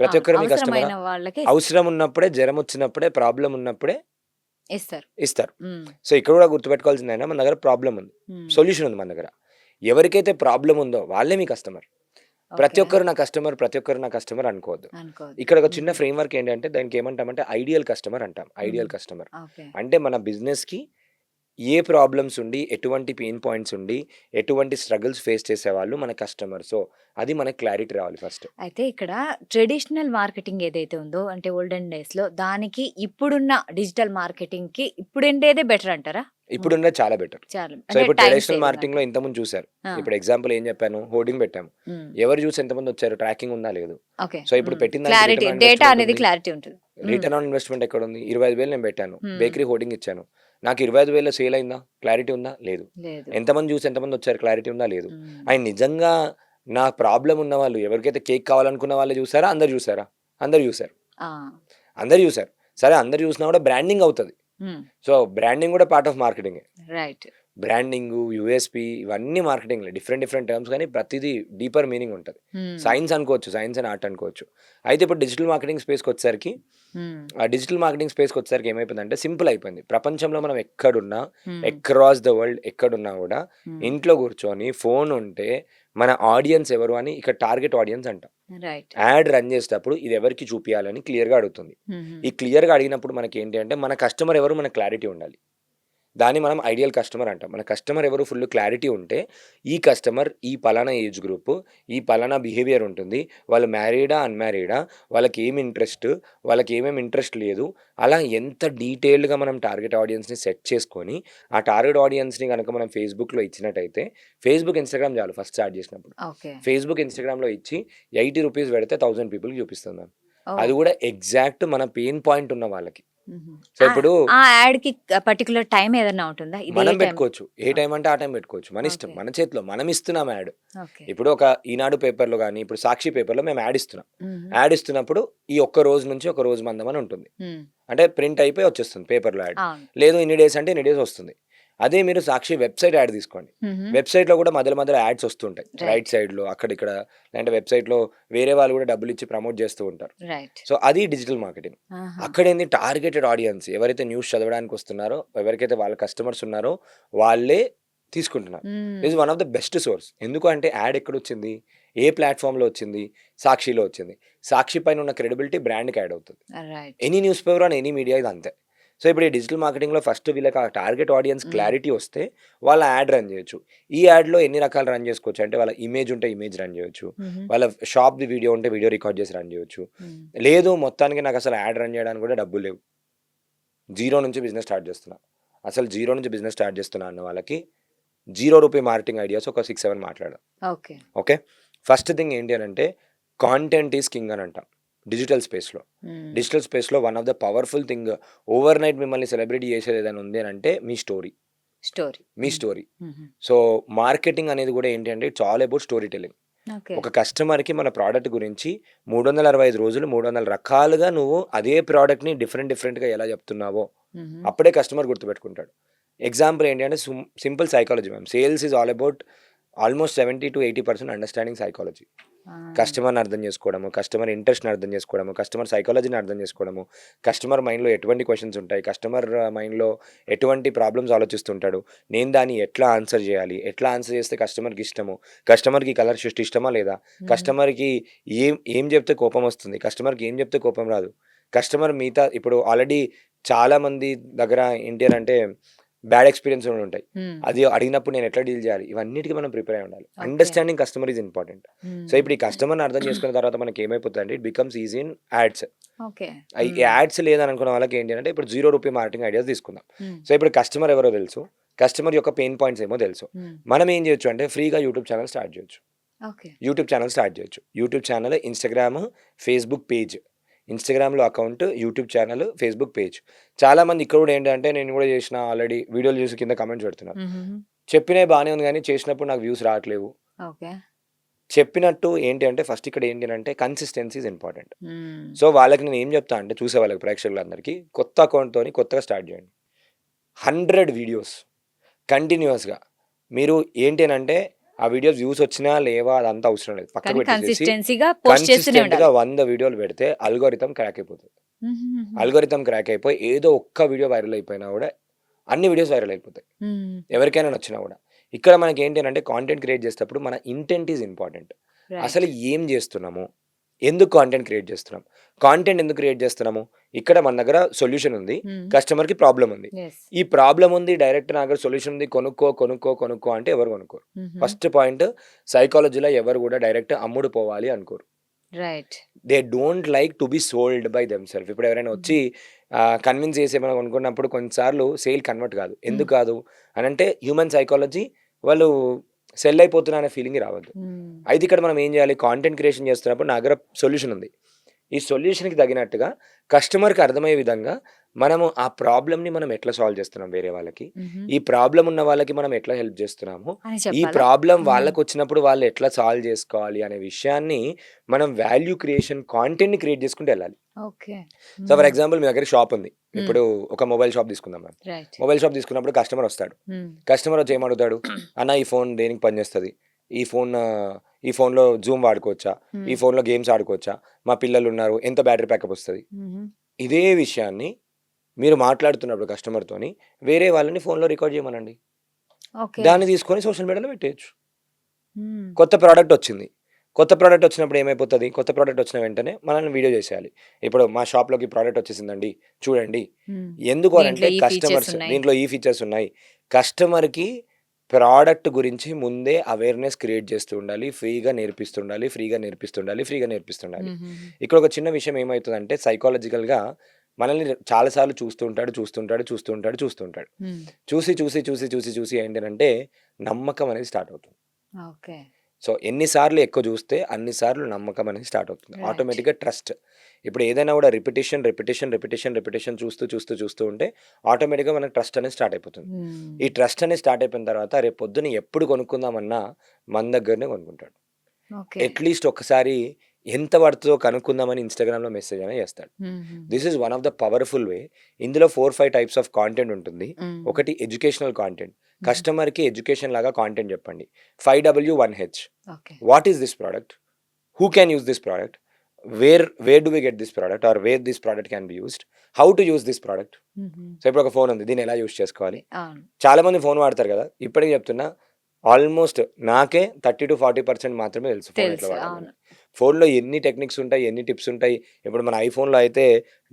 ప్రతి ఒక్కరు మీ కస్టమర్. అవసరం ఉన్నప్పుడే, జ్వరం వచ్చినప్పుడే, ప్రాబ్లం ఉన్నప్పుడే ఇస్తారు. సో ఇక్కడ కూడా గుర్తుపెట్టుకోవాల్సింది అయినా మన దగ్గర ప్రాబ్లం ఉంది, సొల్యూషన్ ఉంది మన దగ్గర. ఎవరికైతే ప్రాబ్లం ఉందో వాళ్ళే మీ కస్టమర్. ప్రతి ఒక్కరు నా కస్టమర్ అనుకోవద్దు. ఇక్కడ ఒక చిన్న ఫ్రేమ్ వర్క్ ఏంటంటే దానికి ఏమంటామంటే ఐడియల్ కస్టమర్ అంటాం. ఐడియల్ కస్టమర్ అంటే మన బిజినెస్కి ఏ ప్రాబ్లమ్స్ ఉండి, ఎటువంటి పెయిన్ పాయింట్స్ ఉండి, ఎటువంటి స్ట్రగుల్స్ ఫేస్ చేసేవాళ్ళు మన కస్టమర్. సో అది మనకు క్లారిటీ రావాలి ఫస్ట్. అయితే ఇక్కడ ట్రెడిషనల్ మార్కెటింగ్ ఏదైతే ఉందో అంటే ఓల్డెన్ డేస్లో దానికి ఇప్పుడున్న డిజిటల్ మార్కెటింగ్కి ఇప్పుడుండేదే బెటర్ అంటారా? ఇప్పుడున్న చాలా బెటర్. సో ఇప్పుడు ట్రెడిషనల్ మార్కెటింగ్ లో ఇంతకుముందు చూసారు, ఇప్పుడు ఎగ్జాంపుల్ ఏం చెప్పాను, హోర్డింగ్ పెట్టాము, ఎవరు చూసి ఎంతమంది వచ్చారు, ట్రాకింగ్ ఉందా లేదు. సో ఇప్పుడు పెట్టిన రిటర్న్ ఆన్ ఇన్వెస్ట్మెంట్ ఎక్కడ ఉంది? 25,000 నేను పెట్టాను, బేకరీ హోర్డింగ్ ఇచ్చాను, నాకు 25,000 సేల్ అయిందా, క్లారిటీ ఉందా లేదు. ఎంతమంది చూసి ఎంతమంది వచ్చారు, క్లారిటీ ఉందా లేదు. అండ్ నిజంగా నా ప్రాబ్లం ఉన్న వాళ్ళు, ఎవరికైతే కేక్ కావాలనుకున్న వాళ్ళు చూసారా, అందరు చూసారు. సరే అందరు చూసినా కూడా బ్రాండింగ్ అవుతుంది. సో బ్రాండింగ్ కూడా part of marketing. Right. Branding, USP ఇవన్నీ మార్కెటింగ్‌లే. డిఫరెంట్ టర్మ్స్ కానీ ప్రతిదీ డీపర్ మీనింగ్ ఉంటది. సైన్స్ అనుకోవచ్చు. సైన్స్ అండ్ ఆర్ట్ అనుకోవచ్చు. అయితే ఇప్పుడు డిజిటల్ మార్కెటింగ్ స్పేస్‌కొచ్చేసరికి డిజిటల్ మార్కెటింగ్ స్పేస్‌కొచ్చేసరికి ఏమైపోయిందంటే సింపుల్ అయిపోయింది. ప్రపంచంలో మనం ఎక్కడున్నా, అక్రాస్ ద వరల్డ్ ఎక్కడున్నా గూడా ఇంట్లో కూర్చొని ఫోన్ ఉంటే మన ఆడియన్స్ ఎవరు అని ఇక్కడ టార్గెట్ ఆడియన్స్ అంటాం. రైట్. యాడ్ రన్ చేసేటప్పుడు ఇది ఎవరికి చూపియాలని క్లియర్‌గా అడుగుతుంది. ఈ క్లియర్‌గా అడిగినప్పుడు మనకేంటి అంటే మన కస్టమర్ ఎవరు మనకు క్లారిటీ ఉండాలి. దాన్ని మనం ఐడియల్ కస్టమర్ అంటాం. మన కస్టమర్ ఎవరు ఫుల్ క్లారిటీ ఉంటే, ఈ కస్టమర్ ఈ పలానా ఏజ్ గ్రూపు, ఈ పలానా బిహేవియర్ ఉంటుంది. వాళ్ళు మ్యారీడా, అన్‌మ్యారీడా, వాళ్ళకేమి ఇంట్రెస్ట్, వాళ్ళకేమేమి ఇంట్రెస్ట్ లేదు. అలా ఎంత డీటెయిల్డ్‌గా మనం టార్గెట్ ఆడియన్స్‌ని సెట్ చేసుకొని, ఆ టార్గెట్ ఆడియన్స్‌ని గనక మనం ఫేస్‌బుక్‌లో ఇచ్చినట్టయితే, ఫేస్‌బుక్, ఇన్‌స్టాగ్రామ్ చాలు ఫస్ట్ స్టార్ట్ చేసినప్పుడు. ఓకే. ఫేస్‌బుక్, ఇన్‌స్టాగ్రామ్‌లో ఇచ్చి ₹80 పెడితే 1000 పీపుల్‌కి చూపిస్తుంది మ్యామ్. ఓహ్! అది కూడా ఎగ్జాక్ట్ మన పెయిన్ పాయింట్ ఉన్న వాళ్ళకి. సో, ఆ ఇప్పుడు ఆ యాడ్‌కి పర్టిక్యులర్ టైమ్ ఏదన్నా ఉంటుందా? ఇదే మనం టైం. పెట్టుకోవచ్చు. ఏ టైం అంటే ఆ టైం పెట్టుకోవచ్చు. మన ఇష్టం. ఓకే. మన చేతిలో. మనం ఇస్తున్నాం యాడ్. ఓకే. ఇప్పుడు ఒక ఈనాడు పేపర్‌లో గాని, ఇప్పుడు సాక్షి పేపర్‌లో మేము యాడ్ ఇస్తున్నాం. హుహు. యాడ్ ఇస్తున్నప్పుడు ఈ ఒక్క రోజు నుంచి ఒక రోజు మందం అని ఉంటుంది. హ్మ్. అంటే ప్రింట్ అయిపోయి వచ్చేస్తుంది పేపర్‌లో యాడ్. అవును. లేదు ఇన్ని డేస్ అంటే ఇన్ని డేస్ వస్తుంది. అదే మీరు సాక్షి వెబ్‌సైట్ యాడ్ తీసుకోండి. హుహు. వెబ్‌సైట్‌లో కూడా మధ్యలో యాడ్స్ వస్తుంటాయి. Right right. సైడ్‌లో అక్కడిక్కడ లేదంటే వెబ్‌సైట్‌లో వేరే వాళ్ళు కూడా డబ్బులిచ్చి ప్రమోట్ చేస్తూ ఉంటారు. రైట్. సో, అది డిజిటల్ మార్కెటింగ్. ఆహా! అక్కడేంది టార్గెటెడ్ ఆడియన్స్ ఎవరైతే న్యూస్ చదవడానికి వస్తున్నారో, ఎవరికైతే వాళ్ళ కస్టమర్స్ ఉన్నారో వాళ్ళే తీసుకుంటున్నారు. దిస్ హ్మ్. Is one of the best source. ఎందుకు అంటే యాడ్ ఎక్కడొచ్చింది? ఏ ప్లాట్‌ఫార్మ్‌లో వచ్చింది? సాక్షిలో వచ్చింది. సాక్షి పైన ఉన్న క్రెడిబిలిటీ బ్రాండ్‌కి యాడ్ అవుతది. Right. Any news paper on any media ఇది అంతే. సో, ఇప్పుడు ఈ డిజిటల్ మార్కెటింగ్‌లో ఫస్ట్ వీళ్ళకి ఆ టార్గెట్ ఆడియన్స్ హ్మ్. క్లారిటీ వస్తే వాళ్ళ యాడ్ రన్ చేయొచ్చు. ఈ యాడ్‌లో ఎన్ని రకాలు రన్ చేసుకోవచ్చు అంటే వాళ్ళ ఇమేజ్ ఉంటే ఇమేజ్ రన్ చేయొచ్చు. హుహు. వాళ్ళ షాప్‌ది వీడియో ఉంటే వీడియో రికార్డ్ చేసి రన్ చేయొచ్చు. హ్మ్. లేదు మొత్తానికి నాకసలు యాడ్ రన్ చేయడానికి కూడా డబ్బులు లేవు. జీరో నుంచి బిజినెస్ స్టార్ట్ చేస్తున్నా. అసలు జీరో నుంచి బిజినెస్ స్టార్ట్ చేస్తున్నా అన్న వాళ్ళకి ₹0 మార్కెటింగ్ ఐడియాస్ ఒక 6, 7 మాట్లాడదాం. ఓకే. ఓకే. ఫస్ట్ థింగ్ ఏంటి అనంటే కాంటెంట్ ఈస్ కింగ్ అని అంటాం. డిజిటల్ స్పేస్‌లో. హ్మ్. డిజిటల్ స్పేస్‌లో one of the powerful thing overnight మిమ్మల్ని సెలబ్రిటీ చేసేది ఏదైనా ఉంది అనంటే మీ స్టోరీ. స్టోరీ. మీ హ్మ్. స్టోరీ. హుహు. సో, మార్కెటింగ్ అనేది కూడా ఏంటి అంటే it's all about story telling. Okay. ఒక కస్టమర్‌కి మన ప్రొడక్ట్ గురించి 365 రోజులు 300 రకాలుగా నువ్వు అదే ప్రొడక్ట్‌ని డిఫరెంట్‌గా ఎలా చెప్తున్నావో హుహు. అప్పుడే కస్టమర్ గుర్తుపెట్టుకుంటాడు. ఎగ్జాంపుల్ ఏంటి అంటే simple psychology ma'am. Sales is all about almost 70-80% understanding psychology. ఆ! కస్టమర్‌ని అర్థం చేసుకోవడము, కస్టమర్ ఇంట్రెస్ట్‌ని అర్థం చేసుకోవడము, కస్టమర్ సైకాలజీని అర్థం చేసుకోవడము, కస్టమర్ మైండ్‌లో ఎటువంటి క్వెషన్స్ ఉంటాయి, కస్టమర్ మైండ్‌లో ఎటువంటి ప్రాబ్లమ్స్ ఆలోచిస్తుంటాడు, నేను దాన్ని ఎట్లా ఆన్సర్ చేయాలి, ఎట్లా ఆన్సర్ చేస్తే కస్టమర్‌కి ఇష్టము, కస్టమర్‌కి కలర్ షిఫ్ట్ ఇష్టమా లేదా, హుహు. కస్టమర్‌కి ఏం ఏం చెప్తే కోపం వస్తుంది, కస్టమర్‌కి ఏం చెప్తే కోపం రాదు, కస్టమర్ మిగతా ఇప్పుడు ఆల్రెడీ చాలామంది దగ్గర ఏంటి అనంటే బ్యాడ్ ఎక్స్‌పీరియన్స్ కూడా ఉంటాయి. హ్మ్. అది అడిగినప్పుడు నేను ఎట్లా డీల్ చేయాలి, ఇవన్నిటికి మనం ప్రిపేర్ అయి ఉండాలి. Okay. Understanding customer is important. So, ఇప్పుడు ఈ హ్మ్. కస్టమర్‌ని అర్థం చేసుకున్న తర్వాత మనకి ఏమైపోతదంటే it becomes easy in ads. Okay. ఈ హ్మ్. యాడ్స్ లేదనుకున్న వాళ్ళకి ఏంటి అంటే ఇప్పుడు ₹0 మార్కెటింగ్ ఐడియాస్ తీసుకుందాం. హ్మ్. సో, ఇప్పుడు కస్టమర్ ఎవరో తెలుసు. కస్టమర్ యొక్క పెయిన్ పాయింట్స్ ఏమో తెలుసు. హ్మ్. మనం ఏం చేయొచ్చు అంటే ఫ్రీగా యూట్యూబ్ ఛానెల్ స్టార్ట్ చేయొచ్చు. ఓకే. యూట్యూబ్ ఛానెల్ స్టార్ట్ చేయొచ్చు. YouTube channel, Instagram, Facebook page. ఇన్‌స్టాగ్రామ్‌లో account, YouTube channel, Facebook page. చాలామంది ఇక్కడ కూడా ఏంటంటే నేను కూడా చేసిన ఆల్రెడీ వీడియోలు చూసి కింద కామెంట్స్ పెడుతున్నారు. హుహుహు. చెప్పినయి బానే ఉంది గానీ చేసినప్పుడు నాకు వ్యూస్ రావట్లేవు. ఓకే. చెప్పినట్టు ఏంటి అంటే ఫస్ట్ ఇక్కడ ఏంటి అనంటే కన్సిస్టెన్సీ ఈజ్ ఇంపార్టెంట్. హ్మ్. సో, వాళ్ళకి నేను ఏం చెప్తా అంటే చూసే వాళ్ళకి ప్రేక్షకులందరికీ కొత్త అకౌంట్‌తోని కొత్తగా స్టార్ట్ చేయండి. 100 వీడియోస్ కంటిన్యూయస్‌గా మీరు ఏంటి అనంటే ఆ వీడియోస్ వ్యూస్ వచ్చినా లేవా అదంతా అవసరం లేదు. పక్కకు కానీ పెట్టేసేసి కన్సిస్టెన్సీగా పోస్ట్ చేస్తూనే కన్సిస్టెంట్‌గా ఉండాలి. 100 వీడియోలు పెడితే అల్గోరిథం క్రాక్ అయిపోతది. హుహుహుహు. అల్గోరిథం క్రాక్ అయిపోయి ఏదో ఒక్క వీడియో వైరల్ అయిపోయినా కూడా అన్ని వీడియోస్ వైరల్ అయిపోతాయి. హ్మ్. ఎవరికైనా నచ్చినా కూడా. ఇక్కడ మనకేంటి అనంటే కాంటెంట్ క్రియేట్ చేసేటప్పుడు మన ఇంటెంట్ ఈజ్ ఇంపార్టెంట్. అసలు రైట్. ఏం చేస్తున్నాము? ఎందుకు కాంటెంట్ క్రియేట్ చేస్తున్నాం? కాంటెంట్ ఎందుకు క్రియేట్ చేస్తున్నాము? ఇక్కడ మన దగ్గర సొల్యూషన్ ఉంది. హ్మ్. కస్టమర్‌కి ప్రాబ్లమ్ ఉంది. యెస్. ఈ ప్రాబ్లమ్ ఉంది. డైరెక్ట్ నా దగ్గర సొల్యూషన్ ఉంది. కొనుక్కో అంటే ఎవరు కొనుక్కోరు. హుహు. ఫస్ట్ పాయింట్ సైకాలజీలో ఎవరు కూడా డైరెక్ట్ అమ్ముడు పోవాలి అనుకోరు. Right. They don't like to be sold by themself. ఇప్పుడు ఎవరైనా హుహు. వచ్చి కన్విన్స్ చేసి ఏమైనా కొనుక్కున్నప్పుడు కొన్నిసార్లు సేల్ కన్వర్ట్ కాదు. హ్మ్. ఎందుకు కాదు? అనంటే హ్యూమన్ సైకాలజీ వాళ్ళు సెల్ అయిపోతున్నా అనే ఫీలింగ్ రావద్దు. హ్మ్. అయితే ఇక్కడ మనం ఏం చేయాలి? కాంటెంట్ క్రియేషన్ చేస్తున్నప్పుడు నా దగ్గర సొల్యూషన్ ఉంది. ఈ సొల్యూషన్‌కి తగినట్టుగా కస్టమర్‌కి అర్థమయ్యే విధంగా మనము ఆ ప్రాబ్లమ్‌ని మనం ఎట్లా సాల్వ్ చేస్తున్నాం వేరే వాళ్ళకి, హుహు. ఈ ప్రాబ్లమ్ ఉన్న వాళ్ళకి మనం ఎట్లా హెల్ప్ చేస్తున్నాము, అని ఈ చెప్పాలా? ప్రాబ్లమ్ హ్మ్. వాళ్ళకొచ్చినప్పుడు వాళ్ళు ఎట్లా సాల్వ్ చేసుకోవాలి అనే విషయాన్ని మనం వాల్యూ క్రియేషన్ కాంటెంట్‌ని క్రియేట్ చేసుకుంటూ ఎళ్ళాలి. ఓకే. సో, ఫర్ హ్మ్. ఎగ్జాంపుల్ మీ దగ్గర షాప్ ఉంది. హ్మ్. ఇప్పుడు ఒక మొబైల్ షాప్ తీసుకుందాం మనం. రైట్. మొబైల్ షాప్ తీసుకున్నప్పుడు కస్టమర్ వస్తాడు. హ్మ్. కస్టమర్ వచ్చి ఏమడుగుతాడు? అన్న ఈ ఫోన్ దేనికి పనిచేస్తది? ఈ ఫోన్ ఈ ఫోన్‌లో జూమ్ వాడుకోవచ్చా? ఈ హ్మ్. ఫోన్‌లో గేమ్స్ ఆడుకోవచ్చా? మా పిల్లలున్నారు. ఎంత బ్యాటరీ బ్యాకప్ వస్తది? హుహు. ఇదే విషయాన్ని మీరు మాట్లాడుతున్నప్పుడు కస్టమర్‌తోని వేరే వాళ్ళని ఫోన్‌లో రికార్డ్ చేయమనండి. ఓకే. దాన్ని తీసుకొని సోషల్ మీడియాలో పెట్టేయొచ్చు. హ్మ్. కొత్త ప్రోడక్ట్ వచ్చింది. కొత్త ప్రోడక్ట్ వచ్చినప్పుడు ఏమైపోతది? కొత్త ప్రోడక్ట్ వచ్చిన వెంటనే మనల్ని వీడియో చేసేయాలి. ఇప్పుడు మా షాప్‌లోకి ప్రోడక్ట్ వచ్చేసిందండి. చూడండి. హ్మ్. ఎందుకు దీంట్లో అనంటే ఈ ఫీచర్స్ కస్టమర్స్ ఉన్నాయి. దీంట్లో ఈ ఫీచర్స్ ఉన్నాయి. కస్టమర్‌కి ప్రోడక్ట్ గురించి ముందే అవేర్‌నెస్ క్రియేట్ చేస్తూ ఉండాలి. ఫ్రీగా నేర్పిస్తుండాలి. హుహుహు. ఇక్కడ ఒక చిన్న విషయం ఏమైతదంటే సైకాలజికల్‌గా మనల్ని చాలా సార్లు చూస్తూ ఉంటాడు. హ్మ్. చూసి ఏంటనంటే నమ్మకం అనేది స్టార్ట్ అవుతుంది. ఓకే. సో, ఎన్ని సార్లు ఎక్కువ జూస్తే, అన్ని సార్లు నమ్మకం అనేది స్టార్ట్ అవుతుంది. రైట్. ఆటోమేటిక్‌గా ట్రస్ట్. ఇప్పుడు ఏదైనా గూడా రిపిటిషన్ చూస్తూ ఉంటే ఆటోమేటిక్‌గా మనకు ట్రస్ట్ అనేది స్టార్ట్ అయిపోతుంది. హ్మ్. ఈ ట్రస్ట్ అనేది స్టార్ట్ అయిపోయిన తర్వాత రేపు పొద్దున ఎప్పుడు కొనుక్కుందామన్నా మన దగ్గరనే కొనుక్కుంటాడు. ఓకే. అట్‌లీస్ట్ ఒక్కసారి ఎంత పడుతదో కనుక్కుందామని ఇన్‌స్టాగ్రామ్‌లో మెసేజ్ అయినా చేస్తాడు. హుహు. This is one of the powerful వే. ఇందులో 4, 5 టైప్స్ ఆఫ్ కాంటెంట్ ఉంటుంది. హ్మ్. ఒకటి ఎడ్యుకేషనల్ కాంటెంట్. హుహు. కస్టమర్‌కి ఎడ్యుకేషన్ లాగా కాంటెంట్ చెప్పండి. 5W 1H. Okay. What is this product? Who can use this product? Where do we get this product or where this product can be used? How to use this product? హుహు. సో, ఇప్పుడు ఒక ఫోన్ ఉంది. దీన్ని ఎలా యూజ్ చేసుకోవాలి? అవును. చాలామంది ఫోన్ వాడతారు కదా! ఇప్పటికి చెప్తున్నా ఆల్మోస్ట్ నాకే 30-40% మాత్రమే తెలుసు ఫోన్ ఎట్లా తెలుసు. వాడాలని. అవును. ఫోన్‌లో ఎన్ని టెక్నిక్స్ ఉంటాయి, ఎన్ని టిప్స్ ఉంటాయి. ఇప్పుడు మన ఐఫోన్‌లో అయితే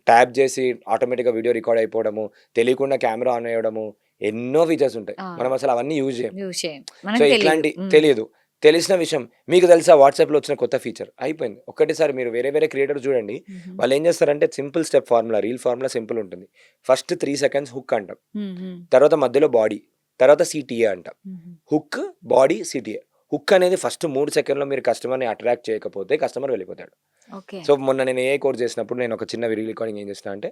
ట్యాప్ చేసి ఆటోమేటిక్‌గా వీడియో రికార్డ్ అయిపోవడము, తెలియకుండా కెమెరా ఆన్ అయ్యడము, ఎన్నో ఫీచర్స్ ఉంటాయి. అవును. మనం అసలు అవన్నీ యూజ్ చేయం. యూజ్ చేయం. సో, మనకు తెలీదు. ఇట్లాంటి హ్మ్. తెలీదు. తెలిసిన విషయం మీకు తెలుసా వాట్సాప్‌లో వచ్చిన కొత్త ఫీచర్ అయిపోయింది. ఒక్కటేసారి మీరు వేరే క్రియేటర్స్ చూడండి. హుహు. వాళ్ళేం చేస్తారంటే simple step formula, reel formula simple ఉంటుంది. ఫస్ట్ 3 సెకండ్స్ హుక్ అంటాం. హుహు. తర్వాత మధ్యలో బాడీ. తర్వాత సీటీఏ అంటాం. హుహు. Hook, body, CTA. హుక్ అనేది ఫస్ట్ 3 సెకండ్‌లో మీరు కస్టమర్‌ని అట్రాక్ట్ చేయకపోతే కస్టమర్ వెళ్ళిపోతాడు. ఓకే. సో, మొన్న నేను ఏఐ కోర్స్ చేసినప్పుడు నేను ఒక చిన్న రీల్ రికార్డింగ్ ఏం చేసినా అంటే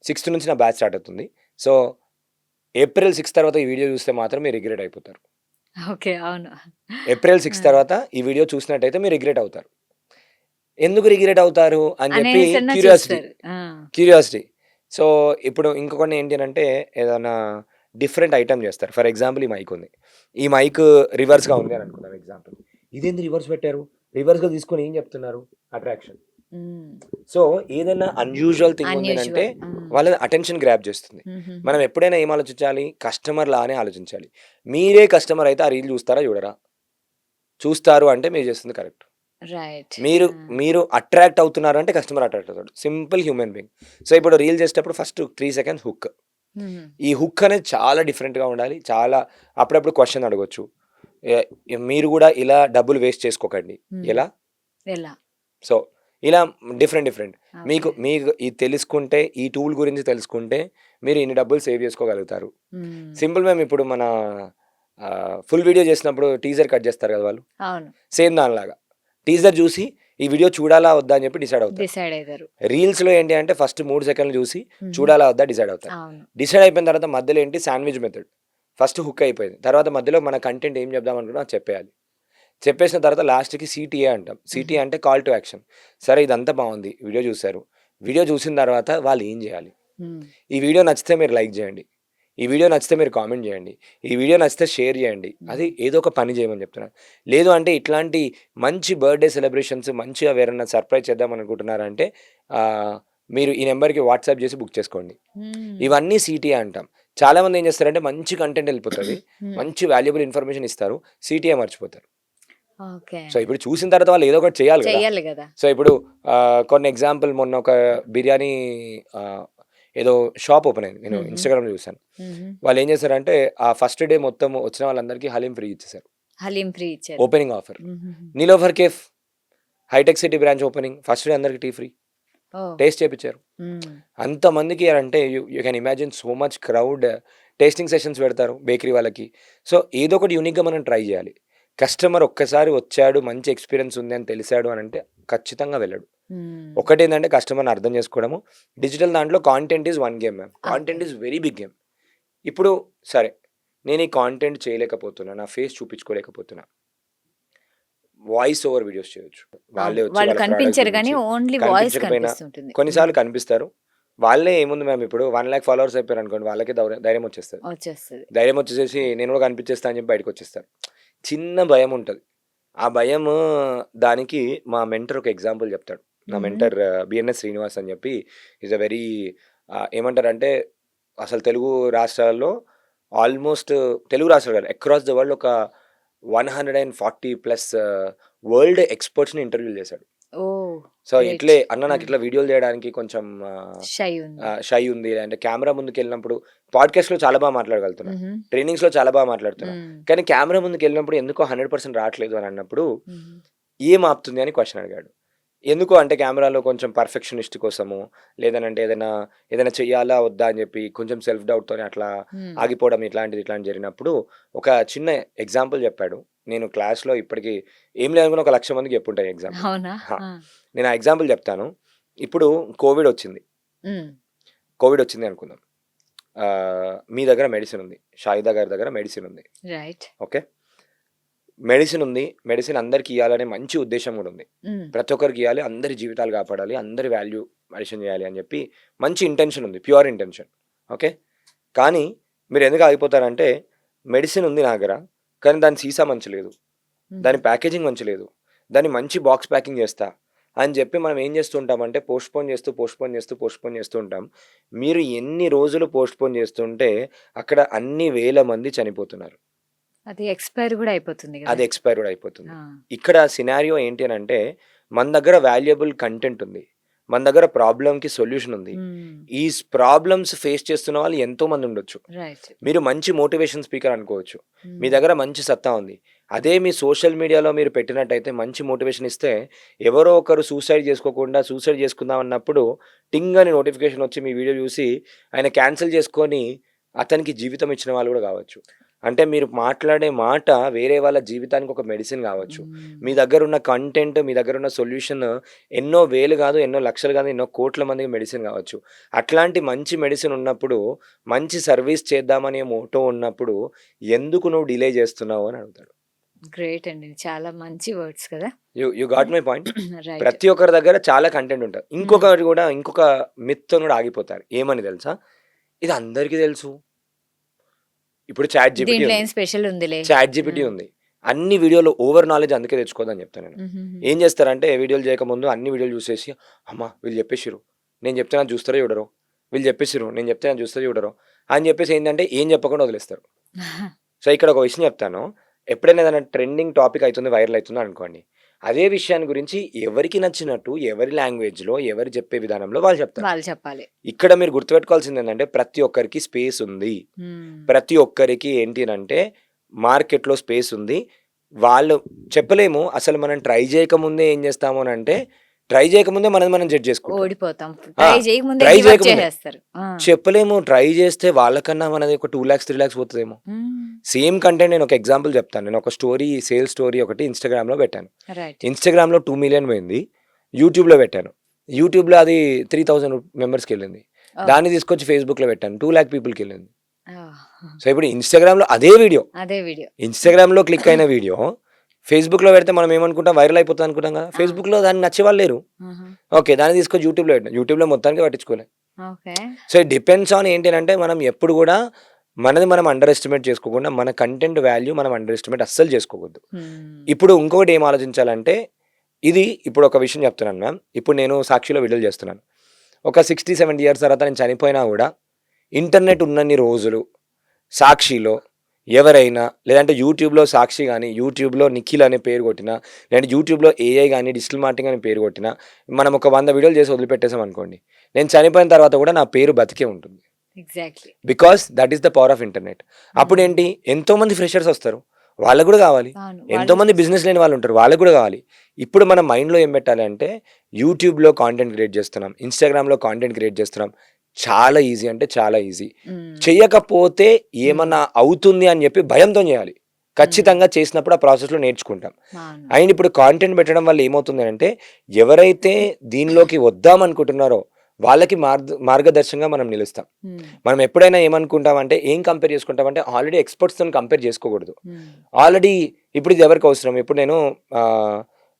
6థ్ నుంచి నా బ్యాచ్ స్టార్ట్ అవుతుంది. సో, ఏప్రిల్ 6 తర్వాత ఈ వీడియో చూస్తే మాత్రం మీరు రిగ్రెట్ అయిపోతారు. ఓకే. అవును. ఏప్రిల్ ఆ! 6 తర్వాత ఈ వీడియో చూసినట్టయితే మీరు రిగ్రెట్ అవుతారు. ఎందుకు రిగ్రెట్ అవుతారు అని చెప్పి అనేసన్నా క్యూరియాసిటీ. చూస్తారు. ఆ! క్యూరియాసిటీ. సో, ఇప్పుడు ఇంకొన్ని ఏంటి అనంటే ఏదన్నా డిఫరెంట్ ఐటెమ్ చేస్తారు. ఫర్ ఎగ్జాంపుల్ ఈ మైక్ ఉంది. ఈ మైక్ రివర్స్‌గా ఉంది అని అనుకుందాం ఎగ్జాంపుల్. ఇదేంది రివర్స్ పెట్టారు? రివర్స్‌గా తీసుకొని ఏం చెప్తున్నారు? అట్రాక్షన్. హ్మ్. సో, ఏదైనా అన్‌యూజువల్ థింగ్ ఉంది అనంటే అన్‌యూజువల్. హ్మ్. వాళ్ళ అటెన్షన్ గ్రాబ్ చేస్తుంది. హుహుహు. మనం ఎప్పుడైనా ఏం ఆలోచించాలి? కస్టమర్ లానే ఆలోచించాలి. మీరే కస్టమర్ అయితే ఆ రీల్ చూస్తారా? చూడరా? చూస్తారు అంటే మీరు చేస్తుంది కరెక్ట్. రైట్. మీరు ఆ! మీరు అట్రాక్ట్ అవుతున్నారు అంటే కస్టమర్ అట్రాక్ట్ అవుతాడు. Simple human being. సో, ఇప్పుడు రీల్ చేసేటప్పుడు ఫస్ట్ 3 సెకండ్స్ హుక్. హుహు. ఈ హుక్ అనేది చాలా డిఫరెంట్‌గా ఉండాలి. చాలా అప్పుడప్పుడు క్వెషన్ అడగొచ్చు. ఎ మీరు గూడా ఇలా డబ్బులు వేస్ట్ చేసుకోకండి. హ్మ్. ఎలా? ఎలా? సో, ఇలా డిఫరెంట్. మీకు ఓకే. మీకు ఇది తెలుసుకుంటే, ఈ టూల్ గురించి తెలుసుకుంటే మీరు ఇన్ని డబ్బులు సేవ్ చేసుకోగలుగుతారు. హ్మ్. సింపుల్ ఇప్పుడు మన ఫుల్ వీడియో చేసినప్పుడు టీజర్ కట్ చేస్తారు కదా వాళ్ళు. అవును. సేమ్ దానిలాగా. టీజర్ చూసి ఈ వీడియో చూడాలా? వద్దా? అని చెప్పి డిసైడ్ అవుతారు. డిసైడ్ అయితారు. రీల్స్‌లో ఏంటి అంటే ఫస్ట్ 3 సెకన్లు చూసి హుహు. చూడాలా? వద్దా? డిసైడ్ అవుతారు. అవును. డిసైడ్ అయిపోయిన తర్వాత మధ్యలో ఏంటి శాండ్విచ్ మెథడ్. ఫస్ట్ హుక్ అయిపోయింది. తర్వాత మధ్యలో మన కంటెంట్ ఏం చెప్దాం అనుకున్నామో అది చెప్పేయాలి. చెప్పేసిన తర్వాత లాస్ట్‌కి సీటీఏ అంటాం. హుహు. సీటీఏ అంటే కాల్ టు యాక్షన్. సరే ఇదంతా బావుంది. వీడియో చూసారు. వీడియో చూసిన తర్వాత వాళ్ళు ఏం చేయాలి? హ్మ్. ఈ వీడియో నచ్చితే మీరు లైక్ చేయండి. ఈ వీడియో నచ్చితే మీరు కామెంట్ చేయండి. ఈ వీడియో నచ్చితే షేర్ చేయండి. అది హుహు. ఏదో ఒక పని చేయమని చెప్తున్నాను. లేదు అంటే ఇట్లాంటి మంచి బర్త్‌డే సెలబ్రేషన్స్ మంచిగా ఎవరైనా సర్ప్రైజ్ చేద్దాం అనుకుంటున్నారంటే మీరు ఈ నంబర్‌కి వాట్సాప్ చేసి బుక్ చేసుకోండి. హ్మ్. ఇవన్నీ సీటీఏ అంటాం. చాలామంది ఏం చేస్తారంటే మంచి కంటెంట్ ఎళ్ళిపోతది. హ్మ్. మంచి వాల్యుబుల్ ఇన్ఫర్మేషన్ ఇస్తారు. సీటీఏ మర్చిపోతారు. ఓకే. సో, ఇప్పుడు చూసిన తర్వాత వాళ్ళు ఏదో ఒకటి చేయాలి గదా! చెయ్యాలి గదా! సో, ఇప్పుడు కొన్ని ఎగ్జాంపుల్ మొన్న ఒక బిర్యానీ ఆహ్, ఏదో షాప్ ఓపెన్ అయింది. నేను హుహు. ఇన్‌స్టాగ్రామ్‌లో చూసాను. హుహు. వాళ్ళేం చేశారంటే ఆ ఫస్ట్ డే మొత్తం వచ్చిన వాళ్ళందరికీ హలీం ఫ్రీ ఇచ్చేసారు. హలీం ఫ్రీ ఇచ్చారు. Opening offer. హుహుహు. Niloufer cafe Hitec City branch opening. First day అందరికి టీ ఫ్రీ. ఓహ్! టేస్ట్ చేపిచ్చారు. హ్మ్. అంతమందికి అంటే you can imagine so much crowd tasting sessions పెడతారు బేకరీ వాళ్ళకి. సో, ఏదో ఒకటి యూనిక్‌గా మనం ట్రై చేయాలి. కస్టమర్ ఒక్కసారి వచ్చాడు, మంచి ఎక్స్‌పీరియన్స్ ఉంది అని తెలిసాడు అనంటే ఖచ్చితంగా వెళ్ళడు. హ్మ్. ఒకటేంటంటే కస్టమర్‌ని అర్థం చేసుకోవడము. డిజిటల్ దాంట్లో content is one game ma'am. Okay. Content is very big game. ఇప్పుడు సరే, నేను ఈ కాంటెంట్ చేయలేకపోతున్నా. నా ఫేస్ చూపించుకోలేకపోతున్నా. వాయిస్ ఓవర్ వీడియోస్ చేయొచ్చు. వాళ్ళే వచ్చి వాళ్ళు వాళ్ళ ప్రొడక్ట్స్ కనిపించరు గానీ, గురించి ఓన్లీ వాయిస్ కనిపించకపోయినా కనిపిస్తుంటుంది. కొన్నిసార్లు కనిపిస్తారు. వాళ్ళే ఏముంది మ్యామ్, ఇప్పుడు 1,00,000 ఫాలోవర్స్ అయిపోయారనుకోండి, వాళ్ళకే ధైర్యం వచ్చేస్తది. వచ్చేస్తది. ధైర్యం వచ్చేసేసి నేను కూడా కనిపించేస్తా అని చెప్పి బయటకొచ్చేస్తారు. చిన్న భయం ఉంటది. ఆ భయము దానికి మా మెంటర్ ఒక ఎగ్జాంపుల్ చెప్తాడు. నా హుహు. మెంటర్ బిఎన్ఎస్ శ్రీనివాస్ అని చెప్పి ఈజ్ అ వెరీ ఏమంటారంటే అసలు తెలుగు రాష్ట్రాల్లో ఆల్మోస్ట్ తెలుగు రాష్ట్రాలు కాదు, అక్రాస్ ద వరల్డ్ ఒక 140+ వరల్డ్ ఎక్స్పర్ట్స్‌ని ఇంటర్వ్యూ చేశాడు. ఓహ్! So, great. ఇట్లే అన్న నాకు హ్మ్. ఇట్లా వీడియోలు చేయడానికి కొంచెం షై ఉంది. షై ఉంది. అంటే కెమెరా ముందుకెళ్ళినప్పుడు పాడ్‌కాస్ట్‌లో చాలా బాగా మాట్లాడగలుగుతున్నా. హుహు. ట్రైనింగ్స్‌లో చాలా బాగా మాట్లాడుతున్నా. హ్మ్. కానీ కెమెరా ముందుకెళ్ళినప్పుడు ఎందుకో 100% రావట్లేదు అని అన్నప్పుడు హుహు. ఏం ఆపుతుంది అని క్వెషన్ అడిగాడు. ఎందుకు అంటే కెమెరాలో కొంచెం పర్ఫెక్షనిస్ట్ కోసము, లేదనంటే ఏదైనా చెయ్యాలా వద్దా అని చెప్పి కొంచెం సెల్ఫ్ డౌట్‌తోని అట్లా హ్మ్. ఆగిపోవడం ఇట్లాంటిది జరిగినప్పుడు ఒక చిన్న ఎగ్జాంపుల్ చెప్పాడు. నేను క్లాస్‌లో ఇప్పటికి ఏం లేదనుకున్న ఒక 1,00,000 మందికి చెప్పుంటా ఈ ఎగ్జాంపుల్. అవునా? ఆ! ఆ! నేను ఆ ఎగ్జాంపుల్ చెప్తాను. ఇప్పుడు కోవిడొచ్చింది. హ్మ్. కోవిడొచ్చింది అనుకుందాం. మీ దగ్గర మెడిసిన్ ఉంది. షాహిదా గారి దగ్గర మెడిసిన్ ఉంది. రైట్. ఓకే. మెడిసిన్ ఉంది. మెడిసిన్ అందరికి ఇయ్యాలనే మంచి ఉద్దేశ్యం కూడా ఉంది. హ్మ్. ప్రతి ఒక్కరికి ఇయ్యాలి. అందరి జీవితాలు కాపాడాలి. అందరి వాల్యూ అడిషన్ చేయాలి అని చెప్పి మంచి ఇంటెన్షన్ ఉంది. Pure intention. ఓకే. కానీ మీరెందుకు ఆగిపోతారంటే, మెడిసిన్ ఉంది నా దగ్గర. కానీ దాని సీసా మంచి లేదు. హుహు. దాని ప్యాకేజింగ్ మంచి లేదు. దాన్ని మంచి బాక్స్ ప్యాకింగ్ చేస్తా అని చెప్పి మనం ఏం చేస్తూ ఉంటామంటే పోస్ట్‌పోన్ చేస్తూ ఉంటాం. మీరు ఎన్ని రోజులు పోస్ట్‌పోన్ చేస్తుంటే అక్కడ అన్ని వేల మంది చనిపోతున్నారు. అది ఎక్స్‌పైర్ గూడా అయిపోతుంది గదా! అది ఎక్స్‌పైర్ కూడా అయిపోతుంది. ఆ! ఇక్కడ సినారియో ఏంటి అనంటే, మన దగ్గర వాల్యుయబుల్ కంటెంట్ ఉంది. మన దగ్గర ప్రాబ్లమ్‌కి సొల్యూషన్ ఉంది. హ్మ్. ఈ ప్రాబ్లమ్స్ ఫేస్ చేస్తున్న వాళ్ళు ఎంతోమంది ఉండొచ్చు. రైట్. మీరు మంచి మోటివేషన్ స్పీకర్ అనుకోవచ్చు. మీ హ్మ్. దగ్గర మంచి సత్తా ఉంది. అదే మీ సోషల్ మీడియాలో మీరు పెట్టినట్టయితే మంచి మోటివేషన్ ఇస్తే, ఎవరో ఒకరు సూసైడ్ చేసుకుందాం అన్నప్పుడు టింగ్ అని నోటిఫికేషన్ వచ్చి మీ వీడియో చూసి ఆయన క్యాన్సిల్ చేసుకొని అతనికి జీవితం ఇచ్చిన వాళ్ళు కూడా కావచ్చు. అంటే మీరు మాట్లాడే మాట వేరే వాళ్ళ జీవితానికి ఒక మెడిసిన్ కావచ్చు. మీ హ్మ్. దగ్గరున్న కంటెంట్, మీ దగ్గరున్న సొల్యూషన్ ఎన్నో వేలు కాదు, ఎన్నో లక్షలు కాదు, ఎన్నో కోట్ల మందికి మెడిసిన్ కావచ్చు. అట్లాంటి మంచి మెడిసిన్ ఉన్నప్పుడు, మంచి సర్వీస్ చేద్దామనే మోటో ఉన్నప్పుడు, ఎందుకు నువ్వు డిలే చేస్తున్నావు అని అడుగుతాడు. గ్రేట్ అండి. చాలా మంచి వర్డ్స్ కదా! You got my point. Right. ప్రతి ఒక్కరి దగ్గర చాలా కంటెంట్ ఉంటది. హ్మ్. ఇంకొక మిత్‌తోని కూడా ఆగిపోతారు. ఏమని తెలుసా? ఇది అందరికీ తెలుసు. ఇప్పుడు చాట్ జీపీటీ దీంట్లో ఉంది. ఏం స్పెషల్ ఉందిలే. చాట్ ఆ! జీపీటీ ఉంది. అన్ని వీడియోలు ఓవర్ నాలెడ్జ్ అందుకే తెచ్చుకోవద్దని చెప్తా నేను. హుహుహు. ఏం చేస్తారంటే వీడియోలు చేయకముందు అన్ని వీడియోలు చూసేసి, అమ్మ వీళ్ళు చెప్పేసిర్రు. నేను చెప్తే నాకు చూస్తారో చూడరో. వీళ్ళు చెప్పేసిర్రు. నేను చెప్తే నాకు చూస్తారో చూడరో అని చెప్పేసి ఏందంటే ఏం చెప్పకుండా వదిలేస్తారు. సో, ఇక్కడ ఒక విషయం చెప్తాను. ఎప్పుడైనా ఏదైనా ట్రెండింగ్ టాపిక్ అయితుంది, వైరల్ అయితుంది అనుకోండి. అదే విషయాన్ని గురించి ఎవరికి నచ్చినట్టు, ఎవరి లాంగ్వేజ్‌లో, ఎవరు చెప్పే విధానంలో వాళ్ళు చెప్తారు. వాళ్ళు చెప్పాలి. ఇక్కడ మీరు గుర్తుపెట్టుకోవాల్సింది ఏందంటే ప్రతి ఒక్కరికి స్పేస్ ఉంది. హ్మ్. ప్రతి ఒక్కరికి ఏంటి అనంటే మార్కెట్‌లో స్పేస్ ఉంది. వాళ్ళు చెప్పలేము. అసలు మనం ట్రై చేయకముందే ఏం చేస్తాము అనంటే, ట్రై చేయకముందే మనది మనం జడ్జ్ చేసుకుంటాం. ఓడిపోతాం. ఆ! ట్రై చేయకముందే ట్రై గివ్ అప్ చేయకముందే. చేసేస్తారు. ఆ! చెప్పలేము. ట్రై చేస్తే వాళ్ళకన్నా మనది ఒక 2,00,000, 3,00,000 పోతదేమో. హ్మ్. సేమ్ కంటెంట్ నేను ఒక ఎగ్జాంపుల్ చెప్తాను. నేను ఒక సేల్స్ స్టోరీ ఒకటి ఇన్‌స్టాగ్రామ్‌లో పెట్టాను. రైట్. ఇన్‌స్టాగ్రామ్‌లో 2,000,000 పోయింది. యూట్యూబ్‌లో పెట్టాను. యూట్యూబ్‌లో అది 3,000 మెంబర్స్‌కెళ్ళింది. ఓహ్! దాన్ని తీసుకొచ్చి ఫేస్‌బుక్‌లో పెట్టాను. 2,00,000 పీపుల్‌కెళ్ళింది. ఓహ్! సో, ఇప్పుడు ఇన్‌స్టాగ్రామ్‌లో అదే వీడియో, అదే వీడియో. ఇన్‌స్టాగ్రామ్‌లో క్లిక్ అయిన వీడియో ఫేస్‌బుక్‌లో పెడితే మనం ఏమనుకుంటాం, వైరల్ అయిపోతది అనుకుంటాం కదా! ఆ! ఫేస్‌బుక్‌లో దాన్ని నచ్చేవాళ్ళు లేరు. ఆహా! ఓకే. దాన్ని తీసుకొని యూట్యూబ్‌లో పెట్టినా. యూట్యూబ్‌లో మొత్తానికి పట్టించుకోలే. Okay. So, it depends on ఏంటి అనంటే మనం ఎప్పుడు కూడా మనది మనం అండర్ ఎస్టిమేట్ చేసుకోకుండా, మన కంటెంట్ వాల్యూ మనం అండర్ ఎస్టిమేట్ అస్సలు చేసుకోవద్దు. హ్మ్. ఇప్పుడు ఇంకొకటి ఏం ఆలోచించాలంటే, ఇప్పుడు ఒక విషయం చెప్తున్నాను మ్యామ్. ఇప్పుడు నేను సాక్షిలో వీడియోలు చేస్తున్నాను. ఒక 60, 70 ఇయర్స్ తర్వాత నేను చనిపోయినా గూడా, ఇంటర్నెట్ ఉన్నన్ని రోజులు సాక్షిలో ఎవరైనా, లేదంటే యూట్యూబ్‌లో సాక్షి గాని, యూట్యూబ్‌లో నిఖిల్ అనే పేరు కొట్టినా, లేదంటే యూట్యూబ్‌లో ఏఐ గాని, డిజిటల్ మార్కెటింగ్ అని పేరు కొట్టినా, మనం ఒక 100 వీడియోలు చేసి వదిలిపెట్టేసామనుకోండి. నేను చనిపోయిన తర్వాత కూడా నా పేరు బతికే ఉంటుంది. Exactly. Because that is the power of internet. హ్మ్. అప్పుడేంటి, ఎంతోమంది ఫ్రెషర్స్ వస్తారు. వాళ్ళకి గూడా కావాలి. అవును. వాళ్ళు ఎంతోమంది చూస్తారు. బిజినెస్ లేని వాళ్ళుంటారు. వాళ్ళకి గూడా కావాలి. ఇప్పుడు మన మైండ్‌లో ఏం పెట్టాలి అంటే, యూట్యూబ్‌లో కాంటెంట్ క్రియేట్ చేస్తున్నాం. ఇన్‌స్టాగ్రామ్‌లో కాంటెంట్ క్రియేట్ చేస్తున్నాం. చాలా ఈజీ అంటే చాలా ఈజీ. హ్మ్. చెయ్యకపోతే హ్మ్. ఏమన్నా అవుతుంది అని చెప్పి భయంతోని చేయాలి. ఖచ్చితంగా చేసినప్పుడు ఆ ప్రాసెస్‌లో నేర్చుకుంటాం. అవును. అండ్ ఇప్పుడు కాంటెంట్ పెట్టడం వల్ల ఏమవుతుందనంటే, ఎవరైతే దీనిలోకి వద్దామనుకుంటున్నారో వాళ్ళకి మార్గదర్శకంగా మనం నిలుస్తాం. హ్మ్. మనం ఎప్పుడైనా ఏమనుకుంటామంటే, ఏం కంపేర్ చేసుకుంటామంటే, ఆల్రెడీ ఎక్స్‌పర్ట్స్‌తోని కంపేర్ చేసుకోకూడదు. హ్మ్. ఆల్రెడీ ఇప్పుడు ఇది ఎవరికి అవసరం? ఇప్పుడు నేను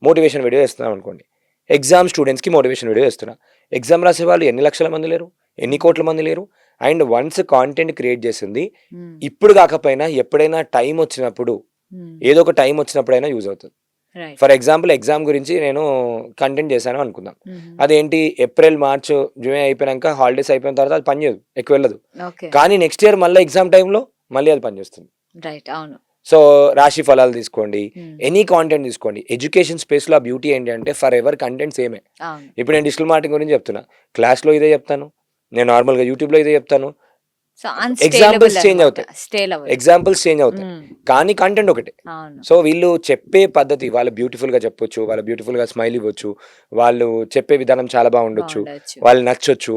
మోటివేషన్ వీడియో చేస్తున్నాననుకోండి. ఎగ్జామ్ స్టూడెంట్స్‌కి మోటివేషన్ వీడియో చేస్తున్నా. ఎగ్జామ్ రాసేవాళ్ళు ఎన్ని లక్షల మంది లేరు? ఎన్ని కోట్ల మంది లేరు? అండ్ వన్స్ కాంటెంట్ క్రియేట్ చేసింది, హ్మ్. ఇప్పుడు కాకపోయినా ఎప్పుడైనా టైం వచ్చినప్పుడు, హ్మ్. ఏదో ఒక టైం వచ్చినప్పుడైనా యూజ్ అవుతది. రైట్. ఫర్ ఎగ్జాంపుల్ ఎగ్జామ్ గురించి నేను కంటెంట్ చేశాను అనుకుందాం. హుహు. అదేంటి ఏప్రిల్, మార్చ్, జూన్ అయిపోయినాక హాలిడేస్ అయిపోయిన తర్వాత అది పనిచేయదు. ఎక్కువ వెళ్ళదు. ఓకే. కానీ నెక్స్ట్ ఇయర్ మళ్ళీ ఎగ్జామ్ టైమ్‌లో మళ్ళీ అది పనిచేస్తుంది. రైట్. అవును. సో, రాశి ఫలాలు తీసుకోండి. హ్మ్. ఎనీ కాంటెంట్ తీసుకోండి. ఎడ్యుకేషన్ స్పేస్‌లో ఆ బ్యూటీ ఏంటి అంటే ఫర్ ఎవర్ కంటెంట్ సేమే. అవును. ఇప్పుడు నేను డిజిటల్ మార్కెటింగ్ గురించి చెప్తున్నా. క్లాస్‌లో ఇదే చెప్తాను. నేను నార్మల్‌గా యూట్యూబ్‌లో ఇదే చెప్తాను. సో, అన్‌స్టేలబుల్ ఎగ్జాంపుల్స్ చేంజ్ అన్నమాట. అవుతాయి. స్టేల్ అవ్వదు. ఎగ్జాంపుల్స్ చేంజ్ అవుతాయి. హ్మ్. కానీ కంటెంట్ ఒకటే. అవును. సో, వీళ్ళు చెప్పే పద్ధతి వాళ్ళు బ్యూటిఫుల్‌గా చెప్పొచ్చు. వాళ్ళు బ్యూటిఫుల్‌గా స్మైల్ ఇవ్వచ్చు. వాళ్ళు చెప్పే విధానం చాలా బాగుండొచ్చు. బావుండొచ్చు. వాళ్ళు నచ్చొచ్చు.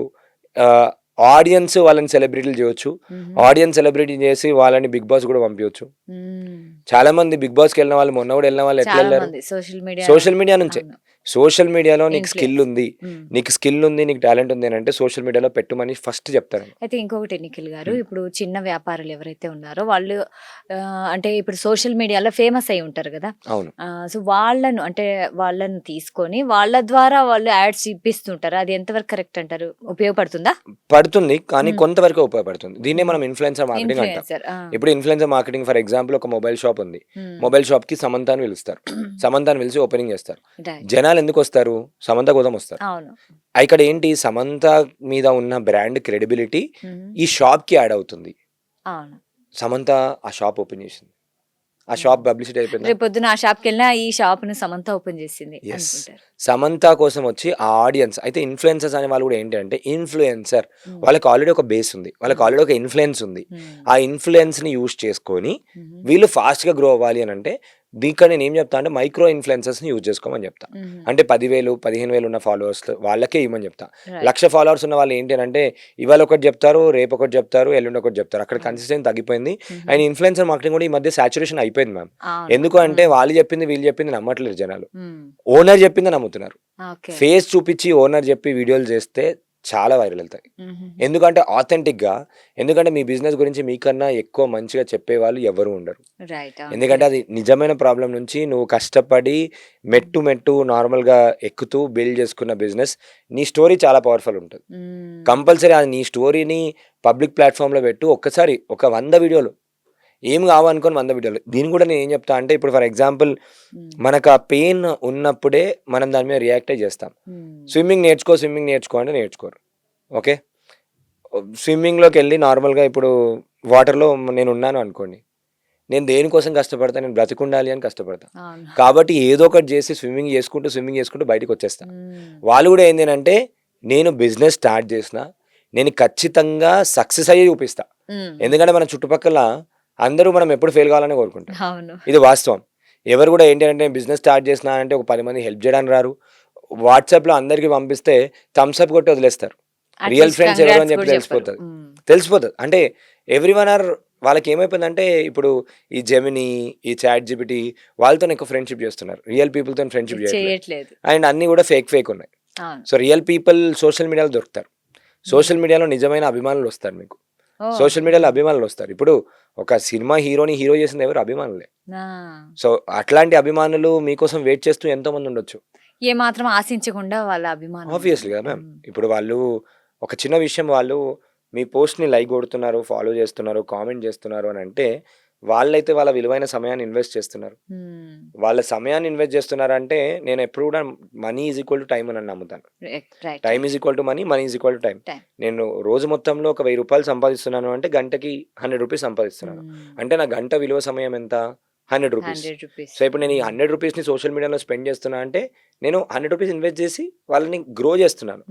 ఆహ్, ఆడియన్స్ వాళ్ళని సెలబ్రిటీలు చేయొచ్చు. హుహు. ఆడియన్స్ సెలబ్రిటీ చేసి వాళ్ళని బిగ్ బాస్ కూడా పంపియొచ్చు. హ్మ్. చాలా మంది బిగ్ బాస్‌కెళ్ళిన వాళ్ళు మొన్న కూడా ఎళ్ళిన వాళ్ళు చాలా ఎట్లెళ్లారు? మంది సోషల్ మీడియా. సోషల్ మీడియా నుంచే. అవును. సోషల్ మీడియాలో నీకు స్కిల్ ఇన్‌ఫ్లుయెన్స్. ఉంది. హ్మ్. నీకు స్కిల్ ఉంది. నీకు టాలెంట్ ఉంది అనంటే సోషల్ మీడియాలో పెట్టుమని ఫస్ట్ చెప్తారండి. అయితే ఇంకొకటి నిఖిల్ గారు, హ్మ్. ఇప్పుడు చిన్న వ్యాపారులు ఎవరైతే ఉన్నారో వాళ్ళు అంటే ఇప్పుడు సోషల్ మీడియాలో ఫేమస్ అయ్యి ఉంటారు గదా! అవును. సో, వాళ్ళని తీసుకొని వాళ్ళ ద్వారా వాళ్ళు యాడ్స్ ఇప్పిస్తుంటారు. అది ఎంతవరకు కరెక్ట్ అంటారు? ఉపయోగపడుతుందా? పడుతుంది. కానీ హ్మ్. కొంతవరకే ఉపయోగపడుతుంది. దీన్నే హ్మ్. మనం ఇన్‌ఫ్లుయెన్సర్ మార్కెటింగ్ అంటాం. ఇన్‌ఫ్లుయెన్సర్. ఆ! ఇప్పుడు ఇన్‌ఫ్లుయెన్సర్ మార్కెటింగ్ ఫర్ ఎగ్జాంపుల్ ఒక మొబైల్ షాప్ ఉంది. హ్మ్. మొబైల్ షాప్‌కి సమంత అని పిలుస్తారు. సమంతని పిలిచి ఓపెనింగ్ చేస్తారు. రైట్. జనాలు ఎందుకొస్తారు? సమంత కోసం వస్తారు. అవును. ఇక్కడ ఏంటి సమంత మీద ఉన్న బ్రాండ్ క్రెడిబిలిటీ హుహు. ఈ షాప్‌కి యాడ్ అవుతుంది. అవును. సమంత ఆ షాప్ ఓపెన్ చేసింది. ఆ హ్మ్. షాప్ పబ్లిసిటీ అయిపోయిందా? రేపొద్దున ఆ షాప్‌కెళ్ళినా ఈ షాప్‌ని సమంత ఓపెన్ చేసింది యెస్. అనుకుంటారు. సమంత కోసం వచ్చి ఆ ఆడియన్స్ అయితే ఇన్‌ఫ్లుయెన్సర్స్ అనే వాళ్ళు కూడా ఏంటి అంటే ఇన్‌ఫ్లుయెన్సర్ హ్మ్. వాళ్ళకి ఆల్రెడీ ఒక బేస్ ఉంది. వాళ్ళకి హ్మ్. ఆల్రెడీ ఒక ఇన్‌ఫ్లుయెన్స్ ఉంది. హ్మ్. ఆ ఇన్‌ఫ్లుయెన్స్‌ని యూజ్ చేసుకొని హుహు. వీళ్ళు ఫాస్ట్‌గా గ్రో అవ్వాలి అనంటే దీనికని నేనేం చెప్తా అంటే మైక్రో ఇన్‌ఫ్లుయెన్సర్స్‌ని యూజ్ చేసుకోమని చెప్తా. హుహు. అంటే 10,000, 15,000 ఉన్న ఫాలోవర్స్ వాళ్ళకే ఇవ్వమని చెప్తా. రైట్. 1,00,000 ఫాలోవర్స్ ఉన్న వాళ్ళు ఏంటి అనంటే ఇవాళ ఒకటి చెప్తారు, రేపు ఒకటి చెప్తారు, ఎల్లుండి ఒకటి చెప్తారు. అక్కడ అవును. కన్సిస్టెన్సీ తగ్గిపోయింది. హుహు. అండ్ ఇన్‌ఫ్లుయెన్సర్ మార్కెటింగ్ కూడా ఈ మధ్య సాచురేషన్ అయిపోయింది మ్యామ్. అవును. ఎందుకు అంటే హ్మ్. వాళ్ళు చెప్పింది, వీళ్ళు చెప్పింది నమ్మట్లేరు జనాలు. హ్మ్. ఓనర్ చెప్పిందే నమ్ముతున్నారు. ఓకే. ఫేస్ చూపిచ్చి ఓనర్ జెప్పి వీడియోలు జేస్తే చాలా వైరల్ ఎళ్తాయి. హుహుహు. ఎందుకంటే ఆథెంటిక్‌గా ఎందుకంటే మీ బిజినెస్ గురించి మీకన్నా ఎక్కువ మంచిగా చెప్పేవాళ్ళు ఎవ్వరు ఉండరు. రైట్. అవును. ఎందుకంటే కరెక్ట్. అది నిజమైన ప్రాబ్లమ్ నుంచి నువ్వు కష్టపడి హ్మ్. మెట్టు మెట్టు నార్మల్‌గా ఎక్కుతూ బిల్డ్ చేసుకున్న బిజినెస్ నీ స్టోరీ చాలా పవర్‌ఫుల్ ఉంటది. హ్మ్. కంపల్సరీ అది నీ స్టోరీని పబ్లిక్ ప్లాట్‌ఫార్మ్‌లో పెట్టు. ఒక్కసారి ఒక 100 వీడియోలు ఏం కావనుకోని 100 వీడియోలు. దీన్ని కూడా నేనేం చెప్తా అంటే ఇప్పుడు ఫర్ ఎగ్జాంపుల్ హ్మ్. మనకు ఆ పెయిన్ ఉన్నప్పుడే మనం దాని మీద రియాక్ట్ అయ్యి చేస్తాం. హ్మ్. స్విమ్మింగ్ నేర్చుకో అంటే నేర్చుకోరు. ఓకే. స్విమ్మింగ్‌లోకెళ్ళి నార్మల్‌గా ఇప్పుడు వాటర్‌లో నేనున్నాను అనుకోండి. నేను దేనికోసం కష్టపడతా? నేను బ్రతికుండాలి అని కష్టపడతా. అవును. కాబట్టి ఏదో ఒకటి జేసి స్విమ్మింగ్ చేసుకుంటూ బయటికొచ్చేస్తా. హ్మ్. వాళ్ళు గూడా ఏంది అనంటే నేను బిజినెస్ స్టార్ట్ జేసినా, నేను ఖచ్చితంగా సక్సెస్ అయ్యే చూపిస్తా. హ్మ్. ఎందుకంటే మన చుట్టుపక్కల అందరూ మనం ఎప్పుడు ఫెయిల్ కావాలనే కోరుకుంటారు. అవును. ఇది వాస్తవం. ఎవరు గూడా ఏంటి అంటే బిజినెస్ స్టార్ట్ చేసినా అంటే ఒక 10 మంది హెల్ప్ జేయడానికి రారు. వాట్సాప్‌లో అందరికి పంపిస్తే థమ్స్ అప్ కొట్టి వదిలేస్తారు. రియల్ అట్‌లీస్ట్ ఫ్రెండ్స్ ఎవరు అని కంగ్రాట్స్ చెప్పి కూడా చెప్పరు. తెలిసిపోతది. హ్మ్. తెలిసిపోతది. అంటే ఎవ్రీవన్ ఆర్ వాళ్ళకేమైపోయిందంటే ఇప్పుడు ఈ జెమినీ, ఈ చాట్ జీపీటీ వాళ్ళతోని ఎక్కువ ఫ్రెండ్‌షిప్ చేస్తున్నారు. రియల్ పీపుల్‌తోని ఫ్రెండ్‌షిప్ చేయట్లేదు. చేయట్లేదు. అండ్ అన్నీ కూడా ఫేక్ ఉన్నాయి. అవును. సో, రియల్ పీపుల్ సోషల్ మీడియాలో దొరుకుతారు. హ్మ్. సోషల్ మీడియాలో నిజమైన అభిమానులొస్తారు మీకు. ఓహ్! సోషల్ మీడియాలో హ్మ్. అభిమానులొస్తారు. ఇప్పుడు ఒక సినిమా హీరోని హీరో చేసింది ఎవరు? అభిమానులే. ఆ! సో, అట్లాంటి అభిమానులు మీకోసం వెయిట్ చేస్తూ ఎంతోమంది ఉండొచ్చు. ఏమాత్రం ఆశించకుండా వాళ్ళ అభిమానం ఆబ్వియస్‌లీ ఉంటుంది. కదా మ్యామ్. హ్మ్. ఇప్పుడు వాళ్ళు ఒక చిన్న విషయం వాళ్ళు మీ పోస్ట్‌ని లైక్ కొడుతున్నారు, ఫాలో చేస్తున్నారు, కామెంట్ చేస్తున్నారు అనంటే, వాళ్ళైతే వాళ్ళ విలువైన సమయాన్ని ఇన్వెస్ట్ చేస్తున్నారు. హ్మ్. వాళ్ళ సమయాన్ని ఇన్వెస్ట్ చేస్తున్నారంటే, నేనెప్పుడు కూడా money is equal to time అని నమ్ముతాను. Right. Time right. Is equal to money, money is equal to time. Time. నేను రోజు మొత్తంలో ఒక రూ. 1000 సంపాదిస్తున్నాను అంటే గంటకి రూ. 100 సంపాదిస్తున్నాను. హ్మ్. అంటే నా గంట విలువ సమయం ఎంత? రూ. 100. 100 రూపీస్. సో, ఇప్పుడు నేను ఈ హ్మ్. రూ. 100ని సోషల్ మీడియాలో స్పెండ్ చేస్తున్నా అంటే, నేను రూ. 100 ఇన్వెస్ట్ చేసి వాళ్ళని గ్రో చేస్తున్నాను.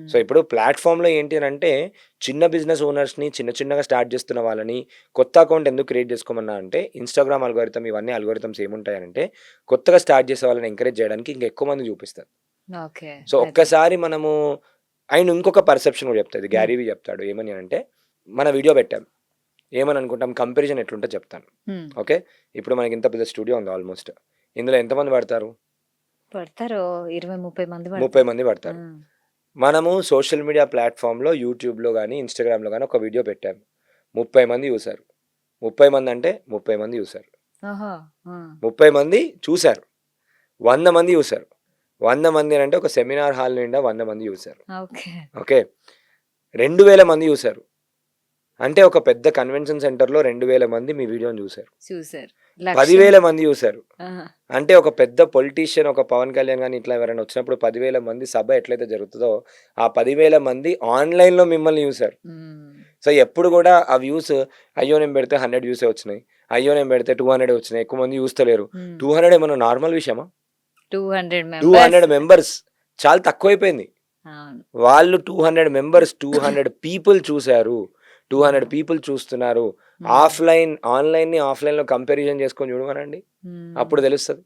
సో, హ్మ్. ఇప్పుడు ప్లాట్‌ఫార్మ్‌లో ఏంటి అనంటే, చిన్న బిజినెస్ ఓనర్స్‌ని చిన్నగా స్టార్ట్ చేస్తున్న వాళ్ళని కొత్త అకౌంట్ ఎందుకు క్రియేట్ చేసుకోమన్నా అంటే, ఇన్‌స్టాగ్రామ్ అల్గోరిథం ఇవన్నీ అల్గోరిథమ్స్ ఏముంటాయనంటే, కొత్తగా స్టార్ట్ చేసే వాళ్ళని ఎంకరేజ్ చేయడానికి ఇంకా ఎక్కువ మంది చూపిస్తారు. ఓకే. సో, అదే. ఒక్కసారి మనము అండ్ ఇంకొక పర్సెప్షన్ కూడా చెప్తా. ఇది హ్మ్. గ్యారీ వీ చెప్తాడు. ఏమని అనంటే, మన వీడియో పెట్టాం. ఏమని అనుకుంటాం, కంపారిజన్ ఎట్లుంటే చెప్తాను. ఓకే, ఇప్పుడు మనకి ఇంత పెద్ద స్టూడియో ఉంది ఆల్మోస్ట్. ఇందులో ఎంతమంది పడతారు? పడతారు 20-30 మంది 30 పడతారు. మంది పడతారు. మనము సోషల్ మీడియా ప్లాట్ఫామ్లో యూట్యూబ్లో కానీ ఇన్స్టాగ్రామ్లో కానీ ఒక వీడియో పెట్టాము, 30 మంది చూసారు. 30 మంది అంటే 30 మంది చూసారు. ఓహో 30 మంది చూసారు, 100 మంది చూసారు. 100 మంది అంటే ఒక సెమినార్ హాల్ నిండా 100 మంది చూసారు. ఓకే ఓకే, 2000 మంది చూసారు. అంటే ఒక పెద్ద కన్వెన్షన్ సెంటర్లో 2000 మంది మీ వీడియోని చూసారు. చూసారు 10,000 మంది చూసారు. ఆహా. అంటే ఒక పెద్ద పొలిటీషియన్, ఒక పవన్ కళ్యాణ్ కానీ ఇట్లా ఎవరైనా వచ్చినప్పుడు 10,000 మంది సభ ఎట్లయితే జరుగుతుందో ఆ 10,000 మంది ఆన్లైన్లో మిమ్మల్ని చూసారు. మ్మ్. సో ఎప్పుడు కూడా ఆ వ్యూస్, అయ్యో నేను పెడితే 100 వ్యూసే వచ్చినాయి, అయ్యో నేను పెడితే 200 వచ్చినాయి, ఎక్కువ మంది చూస్తలేరు. మ్మ్. 200 ఏమన్నా నార్మల్ విషయమా? 200 200 మెంబర్స్ చాలా తక్కువైపోయింది. అవును. వాళ్ళు 200 మెంబర్స్, 200 పీపుల్ చూశారు, 200 పీపుల్ చూస్తున్నారు. ఆన్లైన్ని ఆఫ్లైన్లో కంపారిజన్ చేసుకొని చూడమనండి, మ్మ్. అప్పుడు తెలుస్తుంది.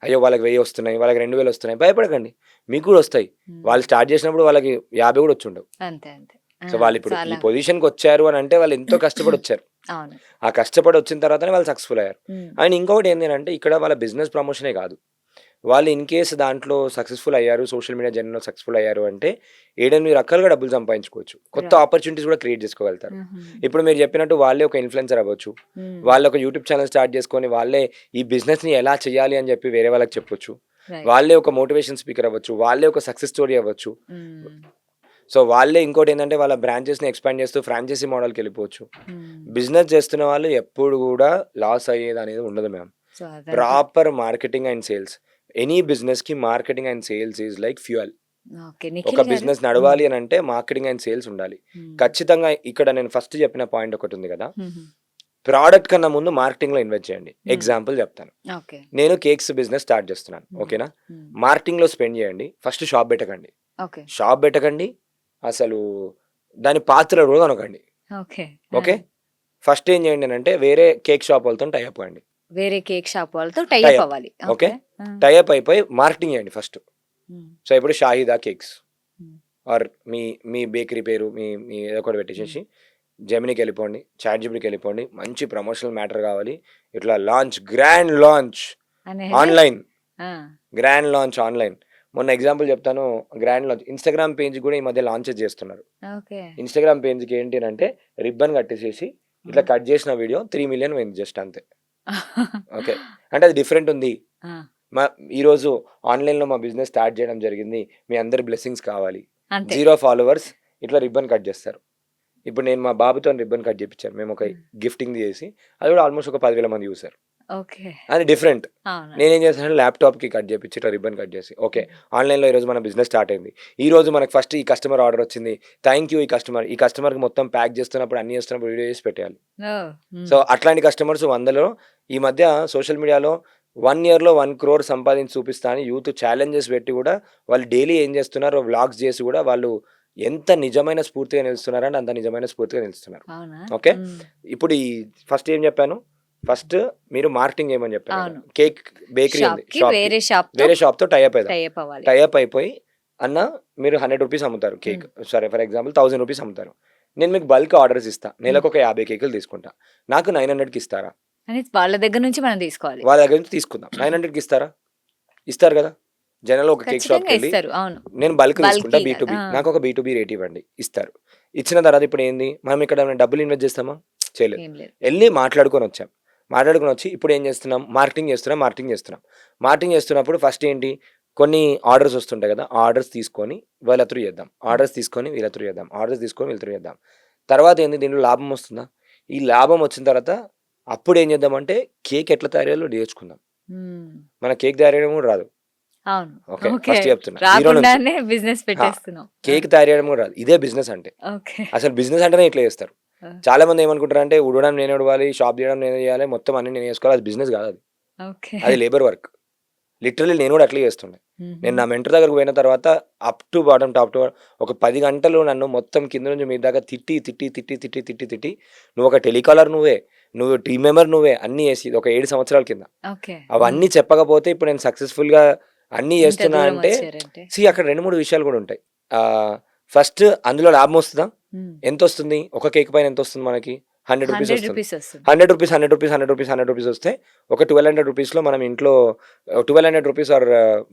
అయ్యో వాళ్ళకి 1000 వస్తున్నాయి, వాళ్ళకి 2000 వస్తున్నాయి, భయపడకండి, మీకు కూడా వస్తాయి. మ్మ్. వాళ్ళు స్టార్ట్ చేసినప్పుడు వాళ్ళకి 50 కూడా వచ్చి ఉండవు. అంతే అంతే. సో వాళ్ళు ఇప్పుడు ఈ చాలా పొజిషన్కి వచ్చారు అని అంటే వాళ్ళు ఎంతో కష్టపడి వచ్చారు. అవును. ఆ కష్టపడి వచ్చిన తర్వాతనే వాళ్ళు సక్సెస్ఫుల్ అయ్యారు. మ్మ్. అండ్ ఇంకొకటి ఏంటంటే ఇక్కడ వాళ్ళ బిజినెస్ ప్రమోషనే కాదు, వాళ్ళు ఇన్ కేస్ దాంట్లో సక్సెస్ఫుల్ అయ్యారు, సోషల్ మీడియా జర్నీలో సక్సెస్ఫుల్ అయ్యారు అంటే 7-8 రకాలుగా డబ్బులు సంపాదించుకోవచ్చు, కొత్త Right. ఆపర్చునిటీస్ కూడా క్రియేట్ చేసుకోగలుగుతారు. మ్మ్. ఇప్పుడు మీరు చెప్పినట్టు వాళ్ళే ఒక ఇన్ఫ్లుయెన్సర్ అవ్వచ్చు, మ్మ్. వాళ్ళు ఒక యూట్యూబ్ ఛానల్ స్టార్ట్ చేసుకొని వాళ్ళే ఈ బిజినెస్ని ఎలా చేయాలి అని చెప్పి వేరే వాళ్ళకి చెప్పొచ్చు. Right. వాళ్ళే ఒక మోటివేషన్ స్పీకర్ అవ్వచ్చు, వాళ్ళే ఒక సక్సెస్ స్టోరీ అవ్వచ్చు. మ్మ్. సో వాళ్ళే ఇంకోటి ఏంటంటే వాళ్ళ బ్రాంచెస్ని ఎక్స్పాండ్ చేస్తూ ఫ్రాంచైజీ మోడల్కి వెళ్ళిపోవచ్చు. మ్మ్. బిజినెస్ చేస్తున్న వాళ్ళు ఎప్పుడు కూడా లాస్ అయ్యేది అనేది ఉండదు మ్యామ్. సో అదంతా. Proper marketing and sales, any బిజినెస్కి marketing and sales is like fuel. Okay ఒక నిఖిల్ గారు. బిజినెస్ నడవాలి అని అంటే మార్కెటింగ్ అండ్ సేల్స్ ఉండాలి మ్మ్. ఖచ్చితంగా. ఇక్కడ నేను ఫస్ట్ చెప్పిన పాయింట్ ఒకటి ఉంది కదా, మ్మ్. ప్రోడక్ట్ కన్నా ముందు మార్కెటింగ్లో ఇన్వెస్ట్ చేయండి. ఎగ్జాంపుల్ చెప్తాను, ఓకే. నేను కేక్స్ బిజినెస్ స్టార్ట్ చేస్తున్నాను, ఓకేనా? మ్మ్. మార్కెటింగ్లో స్పెండ్ చేయండి. ఫస్ట్ షాప్ పెట్టకండి, ఓకే షాప్ పెట్టకండి, అసలు దాని పాత్ర కూడా అనకండి. ఓకే ఓకే, ఫస్ట్ ఏం చేయండి అని అంటే వేరే కేక్ షాప్ వాళ్ళతో టైఅప్ అవ్వండి. వేరే కేక్ షాప్ వాళ్ళతో టైఅప్ Tie-up. అవ్వాలి. ఓకే, ఆ. టైఅప్ అయిపోయి మార్కెటింగ్ చేయండి ఫస్ట్. మ్మ్. సో ఇప్పుడు Shahida cakes hmm. Are me me bakery పేరు మీ ఏదో ఒకటి పెట్టేసేసి జెమినీకి వెళ్ళిపోండి, చాట్ జీపీటీకి వెళ్ళిపోండి, మంచి ప్రమోషనల్ మ్యాటర్ కావాలి, ఇట్లా లాంచ్, గ్రాండ్ లాంచ్ అనేది ఆన్లైన్, ఆ. Grand launch online. మొన్న ఎగ్జాంపుల్ చెప్తాను, గ్రాండ్ లాంచ్ ఇన్స్టాగ్రామ్ పేజ్ కూడా ఈ మధ్య లాంచెస్ చేస్తున్నారు. ఓకే ఇన్స్టాగ్రామ్ పేజ్కి ఏంటి అంటే రిబ్బన్ కట్టేసేసి ఇట్లా కట్ చేసిన వీడియో 3 మిలియన్ పోయింది జస్ట్ అంతే. ఓకే, అంటే అది డిఫరెంట్ ఉంది. ఆ. ఈరోజు ఆన్లైన్లో మా బిజినెస్ స్టార్ట్ చేయడం జరిగింది, మీ అందరి బ్లెస్సింగ్స్ కావాలి, అంతే 0 ఫాలోవర్స్, ఇట్లా రిబ్బన్ కట్ చేస్తారు. ఇప్పుడు నేను మా బాబుతో రిబ్బన్ కట్ చేయించాను, మేము ఒక గిఫ్టింగ్ చేసి, అది కూడా ఆల్మోస్ట్ ఒక 10,000 మంది చూసారు. ఓకే అది డిఫరెంట్. అవును నేనేం చేస్తాను, ల్యాప్టాప్కి కట్ చేయించి ఇట్లా రిబ్బన్ కట్ చేసి, ఓకే ఆన్లైన్లో ఈరోజు మన బిజినెస్ స్టార్ట్ అయింది, ఈ రోజు మనకు ఫస్ట్ ఈ కస్టమర్ ఆర్డర్ వచ్చింది, థ్యాంక్ యూ ఈ కస్టమర్కి మొత్తం ప్యాక్ చేస్తున్నప్పుడు అన్ని చేస్తున్నప్పుడు వీడియో చేసి పెట్టేయాలి. ఓ, మ్మ్. సో అట్లాంటి కస్టమర్స్ 100లో ఈ మధ్య సోషల్ మీడియాలో 1 yearలో 1 crore సంపాదించి చూపిస్తా అని యూత్ ఛాలెంజెస్ పెట్టి కూడా వాళ్ళు డైలీ ఏం చేస్తున్నారు, వ్లాగ్స్ చేసి కూడా వాళ్ళు ఎంత నిజమైన స్ఫూర్తిగా నిలుస్తున్నారంటే అంత నిజమైన స్ఫూర్తిగా నిలుస్తున్నారు. అవునా ఓకే, మ్మ్. ఇప్పుడు ఇప్పుడు ఈ ఫస్ట్ ఏం చెప్పాను, ఫస్ట్ మీరు మార్కెటింగ్ ఏమని చెప్పాను, అవును. కేక్ బేకరీ ఉంది, షాప్కి వేరే షాప్ వేరే షాప్తో టైఅప్ అవుతాం. టైఅప్ అవ్వాలి. టైఅప్ అయిపోయి అన్న మీరు 100 రూపీస్ అమ్ముతారు కేక్, సరే ఫర్ ఎగ్జాంపుల్ 1000 రూపీస్ అమ్ముతారు, నేను మీకు బల్క్ ఆర్డర్స్ ఇస్తా, నెలకు ఒక 50 కేకులు తీసుకుంటా, నాకు 900కి ఇస్తారా? అని వాళ్ళ దగ్గర నుంచి మనం తీసుకోవాలి. వాళ్ళ దగ్గర నుంచి తీసుకుందాం, 900కి ఇస్తారా? ఇస్తారు కదా, జనాలు ఒక కేక్ షాప్కి ఖచ్చితంగా వెళ్ళి ఇస్తారు. అవును నేను బల్క్ తీసుకుంటా, Bulky B2B, ఆ. నాకు ఒక B2B రేట్ ఇవ్వండి, ఇస్తారు. ఇచ్చిన తర్వాత ఇప్పుడు ఏంది, మనం ఇక్కడ ఏమైనా డబ్బులు ఇన్వెస్ట్ చేస్తామా? చేయలేదు. ఏం లేదు. వెళ్ళి మాట్లాడుకొని వచ్చి ఇప్పుడు ఏం చేస్తున్నాం, మార్కెటింగ్ చేస్తున్నప్పుడు ఫస్ట్ ఏంటి, కొన్ని ఆర్డర్స్ వస్తుంటాయి కదా, ఆర్డర్స్ తీసుకొని వీళ్ళ త్రూ చేద్దాం, తర్వాత ఏంది, దీంట్లో లాభం వస్తుందా? ఈ లాభం వచ్చిన తర్వాత అప్పుడు ఏం చేద్దామంటే కేక్ ఎట్లా తయారయ్యాలో నేర్చుకుందాం. మ్మ్. మన కేక్ తయారు కూడా రాదు. అవును ఓకే, ఓకే ఫస్ట్ చెప్తున్నా, జీరో నుంచి రాకుండానే బిజినెస్ పెట్టేస్తున్నాం. కేక్ తయారు కూడా రాదు. ఇదే బిజినెస్ అంటే, ఓకే అసలు బిజినెస్ అంటేనే ఇట్లా చేస్తారు. చాలా మంది ఏమనుకుంటారు అంటే ఉడవడం నేను ఉడవాలి, షాప్ తీయడం నేను చేయాలి, మొత్తం అన్ని నేను చేసుకోవాలి, అది బిజినెస్ కాదు, ఓకే అది లేబర్ వర్క్. లిటరలీ నేను కూడా అట్లే చేస్తుండే. నేను నా మెంటర్ దగ్గరకు పోయిన తర్వాత up to bottom top to ఒక 10 గంటలు నన్ను మొత్తం కింద నుంచి మీ దాకా తిట్టి నువ్వు ఒక టెలికాలర్ నువ్వు టీమ్ మెంబర్ అన్నీ చేసి ఒక 7 సంవత్సరాల కింద ఓకే అవన్నీ చెప్పకపోతే ఇప్పుడు నేను సక్సెస్ఫుల్గా అన్నీ చేస్తున్నా అంటే అక్కడ 2-3 విషయాలు కూడా ఉంటాయి. ఫస్ట్ అందులో లాభం వస్తుందా? ఎంత వస్తుంది? ఒక కేక్ పైన ఎంత వస్తుంది మనకి? 100 రూపీస్ 100 వస్తుంది. రూపీస్ వస్తుంది. 100 రూపీస్, 100 రూపీస్, 100 రూపీస్, 100 రూపీస్ వస్తే ఒక 1200 రూపీస్‌లో మనం ఇంట్లో 1200 రూపీస్ ఆర్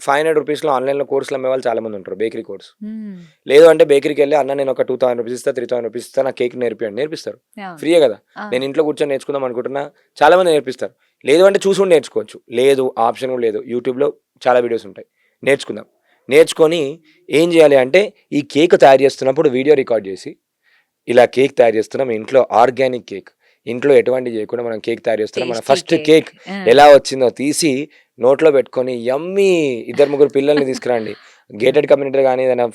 500 రూపీస్‌లో ఆన్‌లైన్‌లో కోర్సులు అమ్మేవాళ్ళు చాలా మంది ఉంటారు. Bakery course. హ్మ్. లేదు అంటే బేకరీకెళ్ళి అన్న నేను ఒక 2000 రూపీస్ ఇస్తా, 3000 రూపీస్ ఇస్తా, నాకు కేక్ నేర్పియండి. నేర్పిస్తారు. అవును. ఫ్రీయే కదా! ఆ! నేను ఇంట్లో కూర్చొని నేర్చుకుందాం అనుకుంటున్నా. చాలా మంది నేర్పిస్తారు. లేదు అంటే చూసి కూడా నేర్చుకోవచ్చు. లేదు ఆప్షన్ కూడా లేదు. యూట్యూబ్‌లో చాలా వీడియోస్ ఉంటాయి. నేర్చుకుందాం. నేర్చుకొని ఏం చేయాలి అంటే ఈ కేక్ తయారు చేస్తున్నప్పుడు వీడియో రికార్డ్ చేసి, ఇలా కేక్ తయారు చేస్తున్నాం ఇంట్లో ఆర్గానిక్ కేక్. ఇంట్లో ఎటువంటివి చేయకుండా మనం కేక్ తయారు చేస్తున్నాం. మన టేస్టీ ఫస్ట్ కేక్. కేక్ ఆ! ఎలా వచ్చిందో తీసి నోట్లో పెట్టుకొని యమ్మీ 2, 3 పిల్లల్ని తీసుకురండి. గేటెడ్ కమ్యూనిటీ గాని ఏదైనా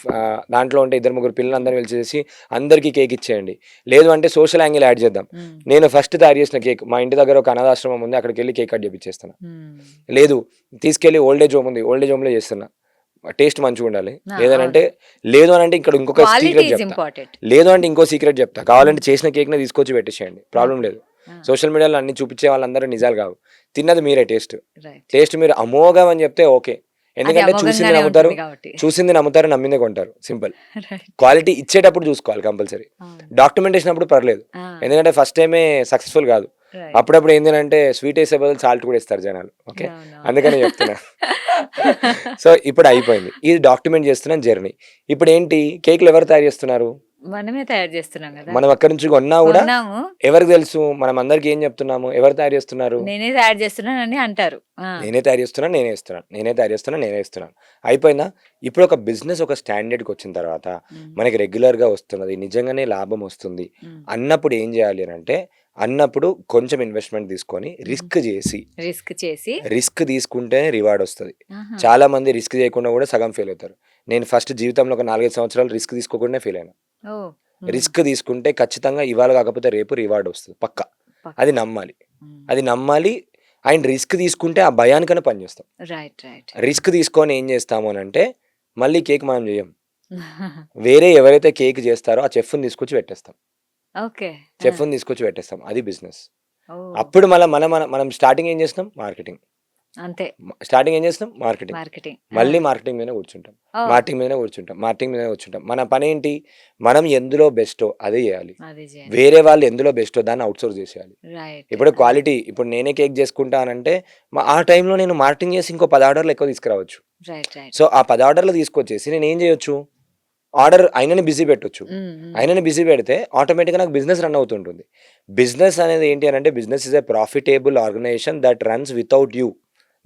దాంట్లో ఉంటే 2, 3 పిల్లలందరిని పిలిచేసి అందరికీ కేక్ ఇచ్చేయండి. లేదు అంటే సోషల్ యాంగిల్ యాడ్ చేద్దాం. హ్మ్. నేను ఫస్ట్ తయారు చేసిన కేక్ మా ఇంటి దగ్గర ఒక అనాథాశ్రమం ఉంది. అక్కడికెళ్ళి కేక్ కట్ చేపిచ్చేస్తున్నా. హ్మ్. లేదు తీసుకెళ్ళి ఓల్డ్ ఏజ్ హోమ్ ఉంది. ఓల్డ్ ఏజ్ హోమ్‌లో చేస్తున్నా. టేస్ట్ మంచిగుండాలి. ఆ! లేదనంటే అవును. లేదు అనంటే ఇక్కడ ఇంకొక క్వాలిటీ సీక్రెట్ ఈజ్ చెప్తా. ఇంపార్టెంట్. లేదు అంటే ఇంకో సీక్రెట్ చెప్తా. కావాలంటే చేసిన కేక్‌నే తీసుకొచ్చి పెట్టేసేయండి. Problem okay. లేదు. ఆ! సోషల్ మీడియాలో అన్ని చూపించే వాళ్ళందరూ నిజాలు కావు. తిన్నది మీరే టేస్ట్. రైట్. టేస్ట్ మీరు అమోఘం అని చెప్తే ఓకే. అది ఎందుకంటే చూసింది అమోఘంగానే నమ్ముతారు. ఉంటుంది కాబట్టి. చూసింది నమ్ముతారు, నమ్మిందే కొంటారు. సింపుల్. రైట్. క్వాలిటీ ఇచ్చేటప్పుడు చూసుకోవాలి కంపల్సరీ. అవును. డాక్యుమెంటేషన్ అప్పుడు పర్లేదు. ఆ! ఎందుకంటే ఫస్ట్ టైమే సక్సెస్‌ఫుల్ కాదు. రైట్. అప్పుడప్పుడు ఏందనంటే స్వీట్ ఏసే బదులు సాల్ట్ కూడా ఇస్తారు జనాలు. ఓకే. అవునవును. అందుకనే చెప్తున్నా. సో, ఇప్పుడు అయిపోయింది. ఇది డాక్యుమెంట్ చేస్తున్న జర్నీ. ఇప్పుడేంటి కేక్‌లు ఎవరు తయారు చేస్తున్నారు? మనమే తయారు చేస్తున్నాం గదా! మనం అక్కడి నుంచి కొన్నా గూడా కొన్నాము. ఎవరికి తెలుసు? మనం అందరికి ఏం చెప్తున్నాము? ఎవరు తయారు చేస్తున్నారు? నేనే తయారు చేస్తున్నానని అంటారు. ఆ! నేనే తయారు చేస్తున్నాను, నేనే ఇస్తున్నాను. నేనే తయారు చేస్తున్నాను, నేనే ఇస్తున్నాను. అయిపోయిందా? ఇప్పుడు ఒక బిజినెస్ ఒక స్టాండర్డ్‌కొచ్చిన తర్వాత హ్మ్. మనకి రెగ్యులర్‌గా వస్తున్నది. నిజంగానే లాభం వస్తుంది. హ్మ్. అన్నప్పుడు ఏం చేయాలి అనంటే, అన్నప్పుడు కొంచెం ఇన్వెస్ట్‌మెంట్ తీసుకొని రిస్క్ చేసి, రిస్క్ చేసి రిస్క్ తీసుకుంటేనే రివార్డ్ వస్తది. ఆహా! చాలా మంది రిస్క్ చేయకుండా కూడా సగం ఫెయిల్ అవుతారు. నేను ఫస్ట్ జీవితంలో ఒక 4, 5 సంవత్సరాలు రిస్క్ తీసుకోకుండానే ఫెయిల్ అయినా. ఓహ్! హ్మ్. రిస్క్ తీసుకుంటే ఖచ్చితంగా ఇవాళ కాకపోతే రేపు రివార్డ్ వస్తది పక్కా. అది పక్కా. నమ్మాలి. హ్మ్. అది నమ్మాలి. అండ్ రిస్క్ తీసుకుంటే ఆ భయానికన్నా పని చేస్తాం. రైట్. రైట్. రిస్క్ తీసుకొని ఏం చేస్తాము అనంటే మళ్ళీ కేక్ మనం చేయం. వేరే ఎవరైతే కేక్ చేస్తారో ఆ చెఫ్‌ని తీసుకొచ్చి పెట్టేస్తాం. ఓకే. ఆ! చెఫ్‌ని తీసుకొచ్చి పెట్టేస్తాం. అది బిజినెస్. ఓహ్! అప్పుడు మళ్ళా మనం స్టార్టింగ్ ఏం చేస్తాం? మార్కెటింగ్. అంతే. స్టార్టింగ్ ఏం చేస్తాం? మార్కెటింగ్. మార్కెటింగ్. ఆ! మళ్ళీ మార్కెటింగ్ మీదనే కూర్చుంటాం. ఓహ్! మార్కెటింగ్ మీదనే కూర్చుంటాం. మార్కెటింగ్ మీదనే కూర్చుంటాం. మన పనేంటి? మనం ఎందులో బెస్టో అదే చేయాలి. అది చేయాలి. వేరే వాళ్ళు ఎందులో బెస్టో దాన్ని ఔట్‌సోర్స్ చేసేయాలి. రైట్. ఇప్పుడు ఆ! క్వాలిటీ ఇప్పుడు నేనే కేక్ చేసుకుంటా అనంటే ఆ టైంలో నేను మార్కెటింగ్ చేసి ఇంకో 10 ఆర్డర్‌లు ఎక్కువ తీసుకురావచ్చు. రైట్. రైట్. సో, ఆ 10 ఆర్డర్‌లు తీసుకొచ్చేసి నేనేం చేయొచ్చు? ఆర్డర్ ఆయనని బిజీ పెట్టొచ్చు. హ్మ్. హ్మ్. ఆయనని బిజీ పెడితే ఆటోమేటిక్‌గా నాకు బిజినెస్ రన్ అవుతుంటుంది. బిజినెస్ అనేది ఏంటి అనంటే business is a profitable organisation that runs without you.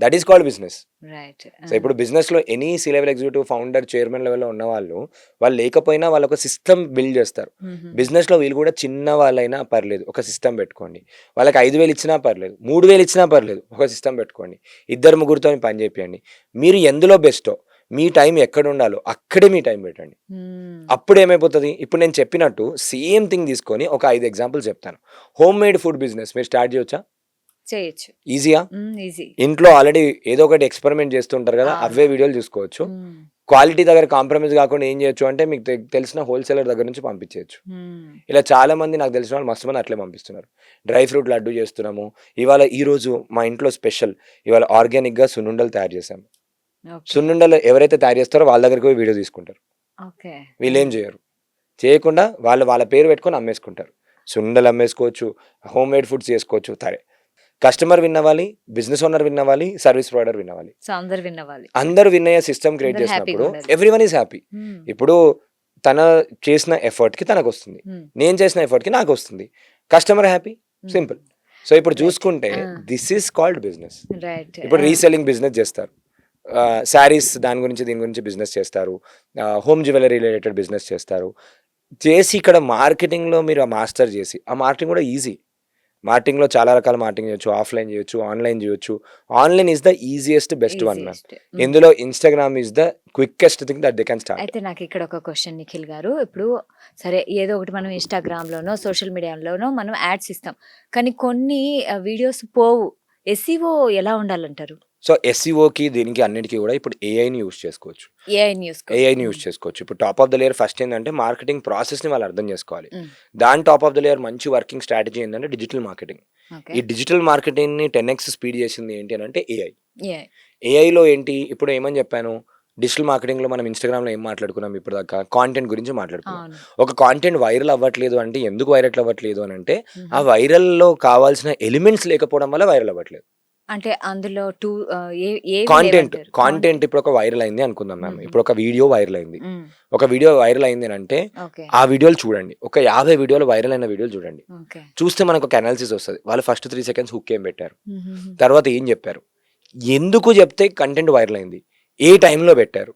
That is called business. Right. So, ఆ! ఇప్పుడు బిజినెస్‌లో any C level executive, founder, chairman లెవెల్‌లో ఉన్నవాళ్ళు, వాళ్ళు లేకపోయినా వాళ్ళొక సిస్టమ్ బిల్డ్ చేస్తారు. హుహు. బిజినెస్‌లో వీళ్ళు కూడా చిన్న వాళ్ళైనా పర్లేదు. ఒక సిస్టమ్ పెట్టుకోండి. వాళ్ళకి 5,000 ఇచ్చినా పర్లేదు. 3,000 ఇచ్చినా పర్లేదు. ఒక సిస్టమ్ పెట్టుకోండి. ఇద్దరు ముగ్గురితోని పని చేపియండి. మీరు ఎందులో బెస్టో, మీ టైం ఎక్కడుండాలో అక్కడే మీ టైం పెట్టండి. హ్మ్. అప్పుడేమైపోతది, ఇప్పుడు నేను చెప్పినట్టు సేమ్ థింగ్ తీసుకొని ఒక 5 ఎగ్జాంపుల్స్ చెప్తాను. హోమ్ మేడ్ ఫుడ్ బిజినెస్ మీరు స్టార్ట్ చేయొచ్చా? చేయొచ్చు. ఈజీయా? హ్మ్. ఈజీ. ఇంట్లో ఆల్రెడీ ఏదో ఒకటి ఎక్స్‌పెరిమెంట్ చేస్తుంటారు కదా! అవే అవునవును. వీడియోలు చూసుకోవచ్చు. హ్మ్. క్వాలిటీ దగ్గర కాంప్రమైజ్ కాకుండా ఏం చేయొచ్చు అంటే మీకు తెలిసిన హోల్‌సేలర్ దగ్గర నుంచి పంపించేయొచ్చు. హ్మ్. ఇలా చాలామంది నాకు తెలిసిన వాళ్ళు మస్తు మంది అట్లే పంపిస్తున్నారు. డ్రై ఫ్రూట్ లడ్డు చేస్తున్నాము. ఈరోజు మా ఇంట్లో స్పెషల్ ఇవాళ ఆర్గానిక్‌గా సున్నుండలు తయారు చేశాము. ఓకే. సున్నుండలు ఎవరైతే తయారు చేస్తారో వాళ్ళ దగ్గరికి పోయి వీడియో తీసుకుంటారు. ఓకే. ఆ! వీళ్ళేం చేయరు. చేయకుండా వాళ్ళ పేరు పెట్టుకొని అమ్మేసుకుంటారు. సున్నుండలు అమ్మేసుకోవచ్చు. హోమ్ మేడ్ ఫుడ్స్ చేసుకోవచ్చు. సరే. కస్టమర్ విన్ అవ్వాలి. బిజినెస్ ఓనర్ విన్ అవ్వాలి. సర్విస్ ప్రొవైడర్ విన్ అవ్వాలి. సో, అందరూ విన్ అవ్వాలి. అందరూ విన్ అయ్యే సిస్టమ్ క్రియేట్ అందరూ హ్యాపీగా చేసినప్పుడు ఉండాలి. Everyone is happy. హ్మ్. ఇప్పుడు తన చేసిన ఎఫర్ట్‌కి తనకొస్తుంది. హ్మ్. నేను చేసిన ఎఫర్ట్‌కి నాకొస్తుంది. Customer happy. హ్మ్. సింపుల్. సో, ఇప్పుడు రైట్. చూసుకుంటే ఆ! This is called business. Right. ఇప్పుడు ఆ! రీసెల్లింగ్ బిజినెస్ చేస్తారు. శారీస్ దాని గురించి దీని గురించి బిజినెస్ చేస్తారు. హోమ్ జ్యువెలరీ రిలేటెడ్ బిజినెస్ చేస్తారు. చేసి ఇక్కడ మార్కెటింగ్‌లో మీరు మాస్టర్ చేసి ఆ మార్కెటింగ్ కూడా ఈజీ. మార్కెటింగ్‌లో చాలా రకాల మార్కెటింగ్ చేయొచ్చు. ఆఫ్‌లైన్ చేయొచ్చు. ఆన్‌లైన్ చేయొచ్చు. Online is the easiest best one ma'am. Easiest. హ్మ్. ఇందులో Instagram is the quickest thing that they can start. అయితే నాకిక్కడ ఒక క్వెషన్ నిఖిల్ గారు. ఇప్పుడు సరే ఏదో ఒకటి మనం ఇన్‌స్టాగ్రామ్‌లోనో, సోషల్ మీడియాలోనో మనం యాడ్స్ ఇస్తాం. కానీ కొన్ని వీడియోస్ పోవు. ఎస్‌ఈఓ ఎలా ఉండాలంటారు? సో, ఎస్‌ఈఓకి దీనికి అన్నిటికి కూడా ఇప్పుడు ఏఐని యూజ్ చేసుకోవచ్చు. ఏఐని యూసుకోవాలి. ఏఐని యూజ్ చేసుకోవచ్చు. ఇప్పుడు top of the layer first ఏందంటే మార్కెటింగ్ ప్రాసెస్‌ని వాళ్ళు అర్థం చేసుకోవాలి. హ్మ్. దాని టాప్ ఆఫ్ ద లేయర్ మంచి వర్కింగ్ స్ట్రాటజీ ఏందంటే డిజిటల్ మార్కెటింగ్. ఓకే. ఈ డిజిటల్ మార్కెటింగ్‌ని 10x స్పీడ్ చేసింది ఏంటి అనంటే ఏఐ. ఏఐ. ఏఐలో ఏంటి ఇప్పుడు ఏమని చెప్పాను? డిజిటల్ మార్కెటింగ్‌లో మనం ఇన్‌స్టాగ్రామ్‌లో ఏం మాట్లాడుకున్నాం ఇప్పటిదాకా? కాంటెంట్ గురించి మాట్లాడుకున్నాం. అవును. ఒక కాంటెంట్ వైరల్ అవ్వట్లేదు అంటే ఎందుకు వైరల్ అవ్వట్లేదు అనంటే, ఆ హుహు. వైరల్‌లో కావాల్సిన ఎలిమెంట్స్ లేకపోవడం వల్ల వైరల్ అవ్వట్లేదు. అంటే అందులో ఏవి కాంటెంట్, లేవంటారు? కాంటెంట్ ఇప్పుడు ఒక వైరల్ అయింది అనుకుందాం మ్యామ్. హుహు. ఇప్పుడు ఒక వీడియో వైరల్ అయింది. హ్మ్. ఒక వీడియో వైరల్ అయింది అనంటే, ఓకే. ఆ వీడియోలు చూడండి. ఒక 50 వీడియోలు వైరల్ అయిన వీడియోలు చూడండి. ఓకే. చూస్తే మనకొక అనాలిసిస్ వస్తది. వాళ్ళు ఫస్ట్ 3 సెకండ్స్ హుక్ ఏం పెట్టారు? హుహుహు. తర్వాత ఏం చెప్పారు? ఎందుకు చెప్తే కంటెంట్ వైరల్ అయింది? ఏ టైంలో పెట్టారు?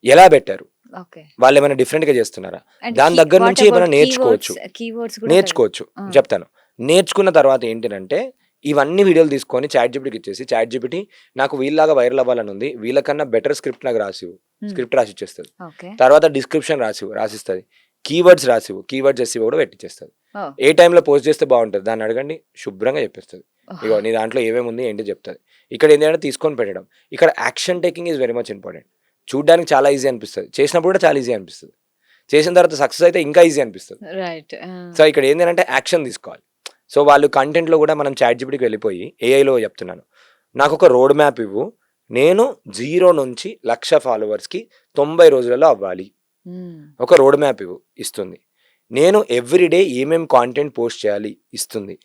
ఎలా పెట్టారు? ఓకే. వాళ్ళేమైనా డిఫరెంట్‌గా చేస్తున్నారా? అండ్ దాని దగ్గర వాట్ నుంచి అబౌట్ ఏమైనా నేర్చుకోవచ్చు. కీవర్డ్స్ గూడా నేర్చుకోవచ్చు. ఆ! చెప్తాను. నేర్చుకున్న తర్వాత ఏంటినంటే, ఇవన్నీ వీడియోలు తీసుకొని చాట్‌జీపీటీకి ఇచ్చేసి, చాట్‌జీపీటీ నాకు వీళ్ళలాగా వైరల్ అవ్వాలని ఉంది. వీళ్ళకన్నా బెటర్ స్క్రిప్ట్ నాకు రాసివ్వు. హ్మ్. స్క్రిప్ట్ రాసిచ్చేస్తది. ఓకే. తర్వాత డిస్క్రిప్షన్ రాసిస్తది. కీవర్డ్స్ రాసివ్వు. కీవర్డ్స్ ఎస్‌సిఓ కూడా పెట్టిచ్చేస్తది. ఓహ్! ఏ టైంలో పోస్ట్ చేస్తే బావుంటది? దాన్ని అడగండి. శుభ్రంగా చెప్పేస్తది. ఓహ్! ఇగో నీ దాంట్లో ఏమేముంది ఏంటి చెప్తది. ఇక్కడ ఏంటంటే తీసుకొని పెట్టడం. ఇక్కడ action taking is very much important. చూడ్డానికి చాలా ఈజీ అనిపిస్తది. చేసినప్పుడు కూడా చాలా ఈజీ అనిపిస్తది. చేసిన తర్వాత సక్సెస్ అయితే ఇంకా ఈజీ అనిపిస్తది. రైట్. ఆ! సో, ఇక్కడ ఏందనంటే యాక్షన్ తీసుకోవాలి. సో, వాళ్ళు కంటెంట్‌లో గూడా మనం చాట్‌జీపీటీకి వెళ్ళిపోయి ఏఐలో చెప్తున్నాను. నాకొక రోడ్ మ్యాప్ ఇవ్వు. నేను 0 నుంచి 1,00,000 ఫాలోవర్స్‌కి 90 రోజులలో అవ్వాలి. హ్మ్. ఒక రోడ్ మ్యాప్ ఇవ్వు ఇస్తుంది. నేను ఎవ్రీడే ఏమేం కాంటెంట్ పోస్ట్ చేయాలి ఇస్తుంది.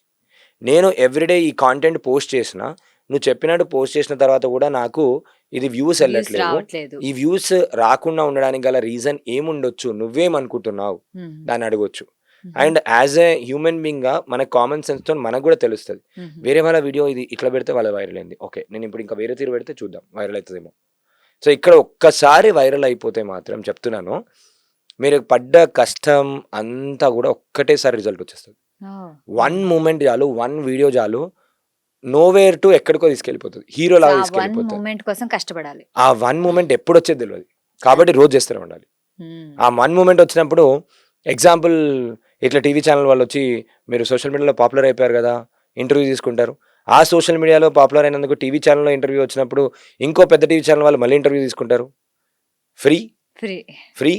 నేను ఎవ్రీడే ఈ కాంటెంట్ పోస్ట్ చేసినా, నువ్వు చెప్పినట్టు పోస్ట్ చేసిన తర్వాత గూడా నాకు ఇది వ్యూస్ వ్యూస్ ఎళ్ళట్లేవు. రావట్లేదు. ఈ వ్యూస్ రాకుండా ఉండడానికి గల రీజన్ ఏముండొచ్చు? నువ్వేమనుకుంటున్నావు? హుహు. దాన్ని అడగొచ్చు. హుహు. అండ్ యాజ్ ఎ హ్యూమన్ బీయింగ్‌గా మన కామన్ సెన్స్‌తోని మనకు గూడా తెలుస్తది. హుహు. వేరే వాళ్ళ వీడియో ఇది ఇట్లా పెడితే వాళ్ళ వైరల్ అయింది. ఓకే. నేనిప్పుడు ఇంకా వేరే తీరు పెడితే చూద్దాం వైరల్ అయితదేమో. సో, ఇక్కడ ఒక్కసారి వైరల్ అయిపోతే మాత్రం చెప్తున్నాను, మీరు పడ్డ కష్టం అంతా గూడా ఒక్కటేసారి రిజల్ట్ వచ్చేస్తది. ఓహ్! వన్ హ్మ్. మూమెంట్ చాలు, వన్ వీడియో చాలు నోవేర్ టు ఎక్కడికో తీసుకెళ్ళిపోతది. సో, హీరోలాగా ఆ వన్ తీసుకెళ్ళిపోతది. మూమెంట్ కోసం కష్టపడాలి. ఆ వన్ మూమెంట్ ఎప్పుడొచ్చేది తెలవదు. కాబట్టి రోజు చేస్తూనే ఉండాలి. హ్మ్. ఆ వన్ మూమెంట్ వచ్చినప్పుడు ఎగ్జాంపుల్ ఇట్లా టీవీ ఛానల్ వాళ్ళొచ్చి మీరు సోషల్ మీడియాలో పాపులర్ అయిపోయారు గదా! ఇంటర్వ్యూ తీసుకుంటారు. ఆ సోషల్ మీడియాలో పాపులర్ అయినందుకు టీవీ ఛానల్‌లో ఇంటర్వ్యూ వచ్చినప్పుడు ఇంకో పెద్ద టీవీ ఛానల్ వాళ్ళు మళ్ళీ ఇంటర్వ్యూ తీసుకుంటారు. Free, free. Free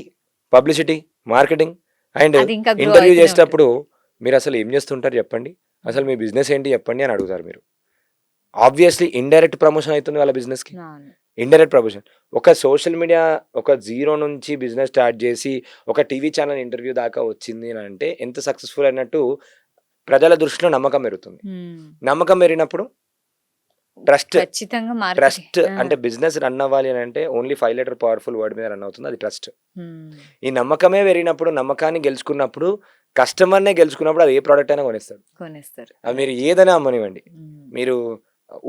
publicity, marketing and అది ఇంకా గ్రో ఇంటర్వ్యూ అయితూనే ఉంటుంది. చేసేటప్పుడు మీరసలు ఏం చేస్తుంటారు చెప్పండి? అసలు మీ బిజినెస్ ఏంటి చెప్పండి అని అడుగుతారు మీరు. ఆబ్వియస్‌లీ ఇండైరెక్ట్ ప్రమోషన్ అయితుంది వాళ్ళ బిజినెస్‌కి. అవును. Indirect promotion. ఒక సోషల్ మీడియా ఒక జీరో నుంచి బిజినెస్ స్టార్ట్ చేసి, ఒక టీవీ ఛానల్ ఇంటర్వ్యూ దాకా వచ్చింది అనంటే ఎంత సక్సెస్‌ఫుల్ అన్నట్టు ప్రజల దృష్టిలో నమ్మకం పెరుగుతుంది. హ్మ్. నమ్మకం పెరిగినప్పుడు ట్రస్ట్, ఖచ్చితంగా మార్కెటింగ్. ట్రస్ట్ ఆ! అంటే బిజినెస్ రన్ అవ్వాలి అనంటే ఓన్లీ 5 లెటర్ పవర్‌ఫుల్ వర్డ్ మీద రన్ అవుతుంది. అది ట్రస్ట్. హ్మ్. ఈ నమ్మకమే పెరిగినప్పుడు, నమ్మకాన్ని గెలుచుకున్నప్పుడు, కస్టమర్‌నే గెలుచుకున్నప్పుడు అది ఏ ప్రొడక్ట్ అయినా కొనేస్తాడు. కొనేస్తారు. అది మీరు రైట్. ఏదైనా అమ్మనివ్వండి. హ్మ్. మీరు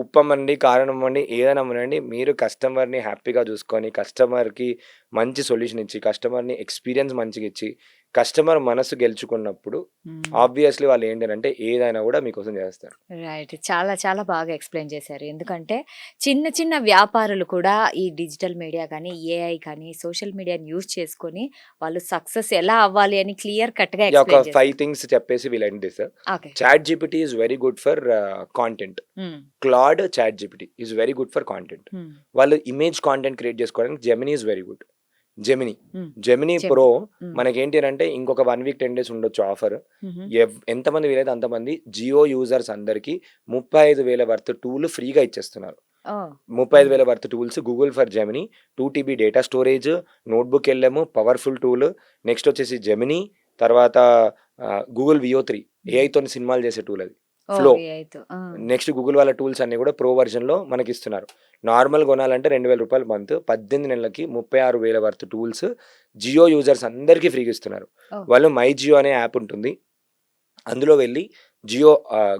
ఉప్పమ్మండి, కారం అమ్మండి, ఏదైనా అమ్మనివ్వండి. మీరు కస్టమర్‌ని హ్యాపీగా చూసుకొని, కస్టమర్‌కి మంచి సొల్యూషన్ ఇచ్చి, కస్టమర్‌ని ఎక్స్‌పీరియన్స్ మంచిగిచ్చి, కస్టమర్ మనసు గెలుచుకున్నప్పుడు హ్మ్. ఆబ్వియస్‌లీ వాళ్ళు ఏంటనంటే ఏదైనా గూడా మీకోసం చేస్తారు. రైట్. చాలా చాలా బాగా ఎక్స్‌ప్లెయిన్ చేశారు. ఎందుకంటే చిన్న చిన్న వ్యాపారులు కూడా ఈ డిజిటల్ మీడియా గానీ, ఏఐ కానీ, సోషల్ మీడియాని యూజ్ చేసుకొని వాళ్ళు సక్సెస్ ఎలా అవ్వాలి అని క్లియర్ కట్‌గా యాహ్! ఒక ఎక్స్‌ప్లెయిన్ 5 చేశారు. థింగ్స్ చెప్పేసి will end this. Okay. ChatGPT is very good for content. హ్మ్. Claude, ChatGPT is very good for content. హ్మ్. వాళ్ళు ఇమేజ్ కాంటెంట్ క్రియేట్ చేసుకోవడానికి Gemini is very good. Gemini. హ్మ్. Gemini pro Gemini. హ్మ్. మనకేంటి అనంటే ఇంకొక 1 వీక్ 10 డేస్ ఉండొచ్చు ఆఫర్. హుహు. ఎంతమంది వీలైతే అంతమంది జియో యూజర్స్ అందరికి 35,000 వర్త్ టూల్ ఫ్రీగా ఇచ్చేస్తున్నారు. ఓహ్! హ్మ్. 35,000 worth tools Google for Gemini, 2 TB data storage, notebook LM, powerful tool. Next వచ్చేసి జెమినీ, తర్వాత గూగుల్ వియో 3 హ్మ్. ఏఐతోని సినిమాలు చేసే టూల్ అది. ఓహ్! ఫ్లో. ఏఐతో. ఆ! నెక్స్ట్ గూగుల్ వాళ్ళ టూల్స్ అన్నీ కూడా ప్రో వెర్షన్‌లో మనకిస్తున్నారు. నార్మల్ కొనాలంటే రూ. 2,000 మంత్. 18 నెలలకి 36,000 వర్త్ టూల్స్ జియో యూజర్స్ అందరికీ ఫ్రీగా ఇస్తున్నారు. ఓహ్! వాళ్ళు మై జియో అనే యాప్ ఉంటుంది. అందులో వెళ్ళి జియో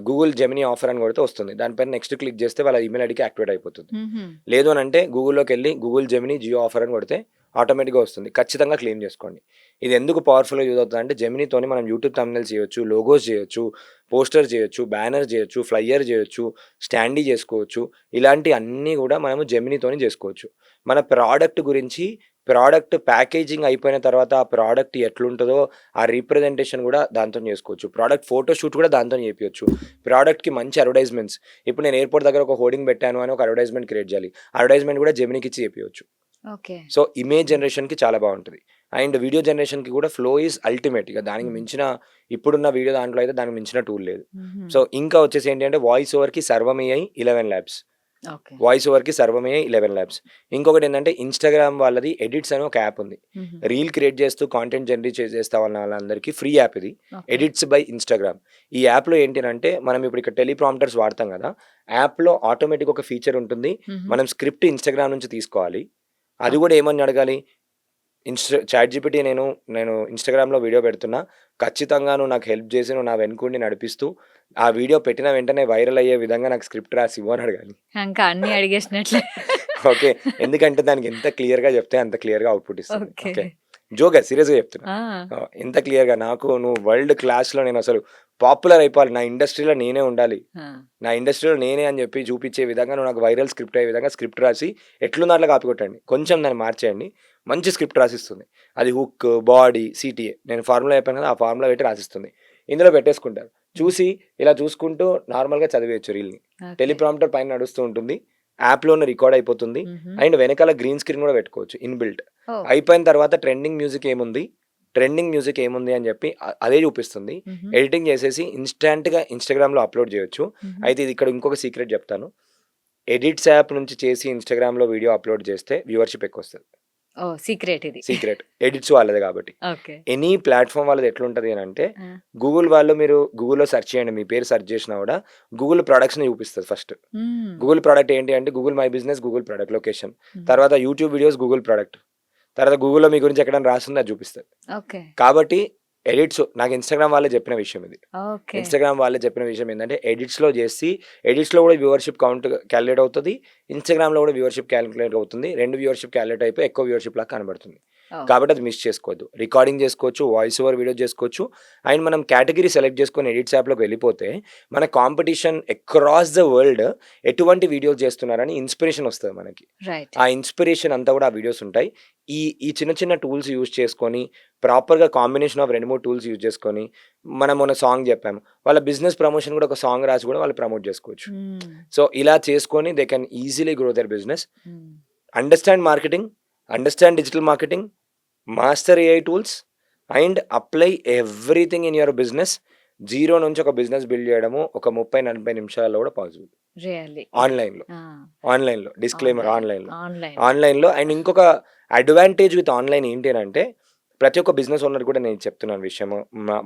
గూగుల్ జెమినీ ఆఫర్ అని కొడితే వస్తుంది. దానిపైన నెక్స్ట్ క్లిక్ చేస్తే వాళ్ళ ఈమెయిల్ ఐడీకి యాక్టివేట్ అయిపోతుంది. హుహు. లేదు అనంటే గూగుల్‌లోకెళ్ళి గూగుల్ జెమినీ జియో ఆఫర్ అని కొడితే ఆటోమేటిక్‌గా వస్తుంది. ఖచ్చితంగా క్లెయిమ్ చేసుకోండి. ఇది ఎందుకు పవర్‌ఫుల్‌గా యూజ్ అవుతదంటే జెమినీతోని మనం యూట్యూబ్ థంబ్‌నెయిల్స్ చేయొచ్చు, లోగోస్ చేయొచ్చు, పోస్టర్ చేయొచ్చు, బ్యానర్ చేయొచ్చు, ఫ్లైయర్ చేయొచ్చు, స్టాండీ చేసుకోవచ్చు. ఇలాంటి అన్నీ కూడా మనము జెమినీతోని చేసుకోవచ్చు. మన ప్రొడక్ట్ గురించి ప్రొడక్ట్ ప్యాకేజింగ్ అయిపోయిన తర్వాత ఆ ప్రొడక్ట్ ఎట్లుంటదో ఆ రిప్రజెంటేషన్ కూడా దాంతోని చేసుకోవచ్చు. ప్రొడక్ట్ ఫోటో షూట్ కూడా దాంతోని చేపియొచ్చు. ప్రొడక్ట్‌కి మంచి అడ్వర్టైజ్‌మెంట్స్ ఇప్పుడు నేను ఎయిర్‌పోర్ట్ దగ్గర ఒక హోర్డింగ్ పెట్టాను అని ఒక అడ్వర్టైజ్‌మెంట్ క్రియేట్ చేయాలి. అడ్వర్టైజ్‌మెంట్ కూడా జెమినీకి ఇచ్చి చేపియొచ్చు. ఓకే. సో, ఇమేజ్ జనరేషన్‌కి చాలా బావుంటది. అండ్ వీడియో జనరేషన్‌కి కూడా ఫ్లో ఈజ్ అల్టిమేట్. ఇక దానికి హ్మ్. మించిన ఇప్పుడున్న వీడియో దాంట్లో అయితే దానికి మించిన టూల్ లేదు. హుహు. సో, ఇంకా వచ్చేసి ఏంటి అంటే వాయిస్ ఓవర్‌కి Sarvam AI 11 labs. Okay. Voice ఓవర్‌కి సర్వమే 11 ల్యాబ్స్. ఇంకొకటి ఏంటంటే ఇన్‌స్టాగ్రామ్ వాళ్ళది ఎడిట్స్ అని ఒక యాప్ ఉంది. రీల్ క్రియేట్ చేస్తూ కాంటెంట్ జనరేట్ చేస్తా ఉన్న వాళ్ళందరికీ ఫ్రీ యాప్ ఇది. ఓకే. Edits by Instagram. ఈ యాప్‌లో ఏంటినంటే మనం ఇప్పుడు ఇక్కడ టెలిప్రాంప్టర్స్ వాడతాం కదా! యాప్‌లో ఆటోమేటిక్‌గా ఒక ఫీచర్ ఉంటుంది. మనం స్క్రిప్ట్ ఇన్‌స్టాగ్రామ్ నుంచి తీసుకోవాలి. అది కూడా ఏమని అడగాలి? చాట్‌జీపీటీ నేను ఇన్‌స్టాగ్రామ్‌లో వీడియో పెడుతున్నా. ఖచ్చితంగా నువ్వు నాకు హెల్ప్ చేసి నువ్వు నా వెనకుండి నడిపిస్తూ ఆ వీడియో పెట్టిన వెంటనే వైరల్ అయ్యే విధంగా నాకు స్క్రిప్ట్ రాసి ఇవ్వు అని అడగాలి. ఇంకా అన్నీ అడిగేసినట్లే. ఓకే. ఎందుకంటే దానికి ఎంత క్లియర్‌గా చెప్తే అంత క్లియర్‌గా అవుట్‌పుట్ ఇస్తుంది. ఓకే. ఓకే. జోక్‌గా సీరియస్‌గా చెప్తున్నా. ఆ! ఎంత క్లియర్‌గా నువ్వు వరల్డ్ క్లాస్‌లో నేనసలు పాపులర్ అయిపోవాలి. నా ఇండస్ట్రీలో నేనే ఉండాలి. ఆ! నా ఇండస్ట్రీలో నేనే అని చెప్పి చూపించే విధంగా నువ్వు నాకు వైరల్ స్క్రిప్ట్ అయ్యే విధంగా స్క్రిప్ట్ రాసి ఎట్లుందో అట్లా కాపీ కొట్టండి. కొంచెం దాన్ని మార్చేయండి. మంచి స్క్రిప్ట్ రాసిస్తుంది. అది హుక్, బాడీ, సీటీఏ. నేను ఫార్ములా చెప్పాను కదా! ఆ ఫార్ములా పెట్టి రాసిస్తుంది. ఇందులో పెట్టేసుకుంటారు. చూసి ఇలా చూసుకుంటూ నార్మల్‌గా చదివేయొచ్చు రీల్‌ని. ఓకే. టెలిప్రాంప్టర్ పైన నడుస్తూ ఉంటుంది. యాప్‌లోనే రికార్డ్ అయిపోతుంది. అండ్ వెనకాల గ్రీన్ స్క్రీన్ కూడా పెట్టుకోవచ్చు ఇన్‌బిల్ట్. ఓహ్! అయిపోయిన తర్వాత ట్రెండింగ్ మ్యూజిక్ ఏముంది అని చెప్పి అదే చూపిస్తుంది. ఎడిటింగ్ చేసేసి ఇన్‌స్టాంట్‌గా ఇన్‌స్టాగ్రామ్‌లో అప్‌లోడ్ చేయొచ్చు. అయితే ఇది ఇక్కడ ఇంకొక సీక్రెట్ చెప్తాను. ఎడిట్స్ యాప్ నుంచి చేసి ఇన్‌స్టాగ్రామ్‌లో వీడియో అప్‌లోడ్ చేస్తే వ్యూవర్‌షిప్ ఎక్కువొస్తది. ఓహ్! సీక్రెట్ ఇది. సీక్రెట్. ఎడిట్స్ వాళ్ళది కాబట్టి. ఓకే. ఎనీ ప్లాట్‌ఫార్మ్ వాళ్ళది ఎట్లుంటది అనంటే ఆ! గూగుల్ వాళ్ళు మీరు గూగుల్‌లో సెర్చ్ చేయండి. మీ పేరు సెర్చ్ చేసినా కూడా గూగుల్ ప్రొడక్ట్స్‌ని చూపిస్తది ఫస్ట్. హ్మ్. గూగుల్ ప్రొడక్ట్ ఏంటి అంటే Google my business, Google product location. హ్మ్. తర్వాత యూట్యూబ్ వీడియోస్ గూగుల్ ప్రొడక్ట్. తర్వాత గూగుల్‌లో మీ గురించి ఎక్కడైనా రాసుంది అది చూపిస్తది. ఓకే. కాబట్టి ఎడిట్స్ నాకు ఇన్‌స్టాగ్రామ్ వాళ్ళే చెప్పిన విషయం ఇది. ఓకే. ఇన్‌స్టాగ్రామ్ వాళ్ళే చెప్పిన విషయం ఏంటంటే ఎడిట్స్‌లో కూడా వ్యూవర్‌షిప్ కౌంట్ క్యాలిక్యులేట్ అవుతది. ఇన్‌స్టాగ్రామ్‌లో కూడా వ్యూవర్‌షిప్ క్యాలిక్యులేట్ అవుతుంది. 2 వ్యూవర్‌షిప్ క్యాలిక్యులేట్ అయిపోయి ఎక్కువ వ్యూవర్‌షిప్ లాగా కనబడుతుంది. ఓహ్! కాబట్టి అది మిస్ చేసుకోవద్దు. రికార్డింగ్ చేసుకోవచ్చు, వాయిస్ ఓవర్ వీడియో చేసుకోవచ్చు. అండ్ మనం కేటగిరీ సెలెక్ట్ చేసుకొని ఎడిట్స్ యాప్‌లోకి వెళ్ళిపోతే మన కాంపిటీషన్ అక్రాస్ ద వరల్డ్ ఎటువంటి వీడియోస్ చేస్తున్నారని ఇన్స్పిరేషన్ వస్తది మనకి. రైట్. ఆ ఇన్స్పిరేషన్ అంతా కూడా ఆ వీడియోస్ ఉంటాయి. ఈ ఈ చిన్న చిన్న టూల్స్ యూజ్ చేసుకొని ప్రాపర్‌గా కాంబినేషన్ ఆఫ్ 2, 3 టూల్స్ యూజ్ చేసుకొని మనం మొన్న సాంగ్ చెప్పాము. వాళ్ళ బిజినెస్ ప్రమోషన్ కూడా ఒక సాంగ్ రాసి కూడా వాళ్ళు ప్రమోట్ చేసుకోవచ్చు. హ్మ్. సో, ఇలా చేసుకొని they can easily grow their business. హ్మ్. Understand marketing, understand digital marketing, master AI tools and apply everything in your business. Zero నుంచి ఒక బిజినెస్ బిల్డ్ చేయడము ఒక 30, 40 నిమిషాల్లో కూడా పాసిబుల్. రియల్లీ. ఆన్‌లైన్‌లో. ఆ! ఆన్‌లైన్‌లో. డిస్క్లైమర్ ఆన్‌లైన్‌లో. ఆన్‌లైన్. ఆన్‌లైన్‌లో అండ్ ఇంకొక అడ్వాంటేజ్ విత్ ఆన్‌లైన్ ఏంటి అనంటే ప్రతి ఒక్క బిజినెస్ ఓనర్ కూడా నేను చెప్తున్నాను విషయము.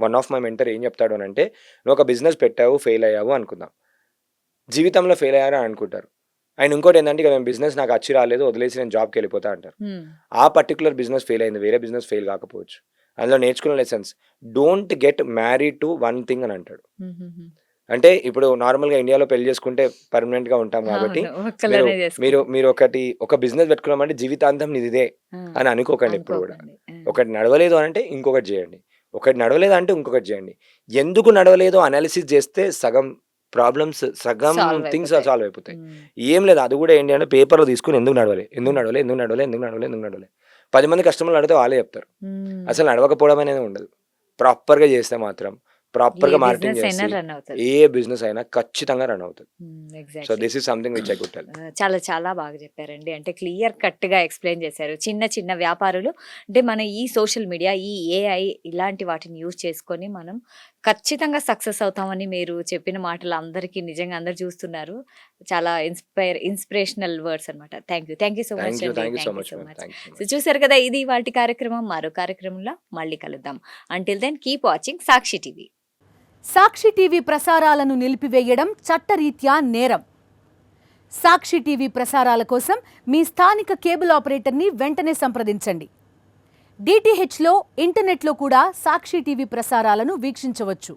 వన్ ఆఫ్ మై మెంటర్ ఏం చెప్తాడు అనంటే నువ్వు ఒక బిజినెస్ పెట్టావు, ఫెయిల్ అయ్యావు అనుకుందాం. జీవితంలో ఫెయిల్ అయ్యారు అని అనుకుంటారు. అండ్ ఇంకోటి ఏంటంటే ఇక నేను బిజినెస్ నాకు అచ్చి రాలేదు వదిలేసి నేను జాబ్‌కి వెళ్ళిపోతా అంటారు. హ్మ్. ఆ పర్టిక్యులర్ బిజినెస్ ఫెయిల్ అయింది. వేరే బిజినెస్ ఫెయిల్ కాకపోవచ్చు. అందులో నేర్చుకున్న lessons don't get married to one thing అని అంటాడు. హుహుహు. అంటే ఇప్పుడు నార్మల్‌గా ఇండియాలో పెళ్లి చేసుకుంటే పర్మనెంట్‌గా ఉంటాం కాబట్టి అవును. మీరు ఒక్కళ్ళనే మీరు చేసుకుంటాం. మీరు ఒక బిజినెస్ పెట్టుకున్నామంటే జీవితాంతం నీదిదే ఆ! అని అనుకోకండి ఎప్పుడు కూడా. అనుకోకండి. ఆ! ఒకటి నడవలేదు అనంటే ఇంకొకటి చేయండి. ఒకటి నడవలేదంటే ఇంకొకటి చేయండి. ఎందుకు నడవలేదో అనాలిసిస్ చేస్తే సగం సాల్వ్ థింగ్స్ అయిపోతాయి. సాల్వ్ అయిపోతాయి. హ్మ్. ఏం లేదు అది కూడా ఏంటి అంటే పేపర్‌లో తీసుకొని ఎందుకు నడవలే? ఎందుకు నడవలే? ఎందుకు నడవలే? ఎందుకు నడవలే? ఎందుకు నడవలే? 10 మంది కస్టమర్‌లు అడిగితే వాళ్ళే చెప్తారు. హ్మ్. అసలు నడవకపోవడం అనేది ఉండదు. ప్రాపర్‌గా చేస్తే మాత్రం ఏ ప్రాపర్‌గా మార్కెటింగ్ బిజినెస్ అయినా చేసి రన్ అవుతది. ఏ బిజినెస్ అయినా ఖచ్చితంగా రన్ అవుతది. So, exactly. This is something which I could tell. చాలా చాలా బాగా చెప్పారండి. అంటే క్లియర్ కట్‌గా ఎక్స్‌ప్లెయిన్ చేశారు. చిన్న చిన్న వ్యాపారులు అంటే మన ఈ సోషల్ మీడియా, ఈ ఏఐ ఇలాంటి వాటిని యూజ్ చేసుకొని మనం ఖచ్చితంగా సక్సెస్ అవుతామని మీరు చెప్పిన మాటలు అందరికీ నిజంగా అందరూ చూస్తున్నారు. చాలా ఇన్స్పిరేషనల్ వర్డ్స్ అన్నమాట. Thank you. Thank you so much అండి. Thank you so thank you much so ma'am. Much. Thank you so so much. చూసారు కదా! ఇది ఇవాల్టి కార్యక్రమం. మరో కార్యక్రమంలో మళ్ళీ కలుద్దాం. Until then keep watching Sakshi TV. Sakshi TV ప్రసారాలను నిలిపివేయడం చట్టరీత్యా నేరం. సాక్షి టీవీ ప్రసారాల కోసం మీ స్థానిక కేబుల్ ఆపరేటర్ని వెంటనే సంప్రదించండి. డిటిహెచ్లో, ఇంటర్నెట్లో కూడా సాక్షి టీవీ ప్రసారాలను వీక్షించవచ్చు.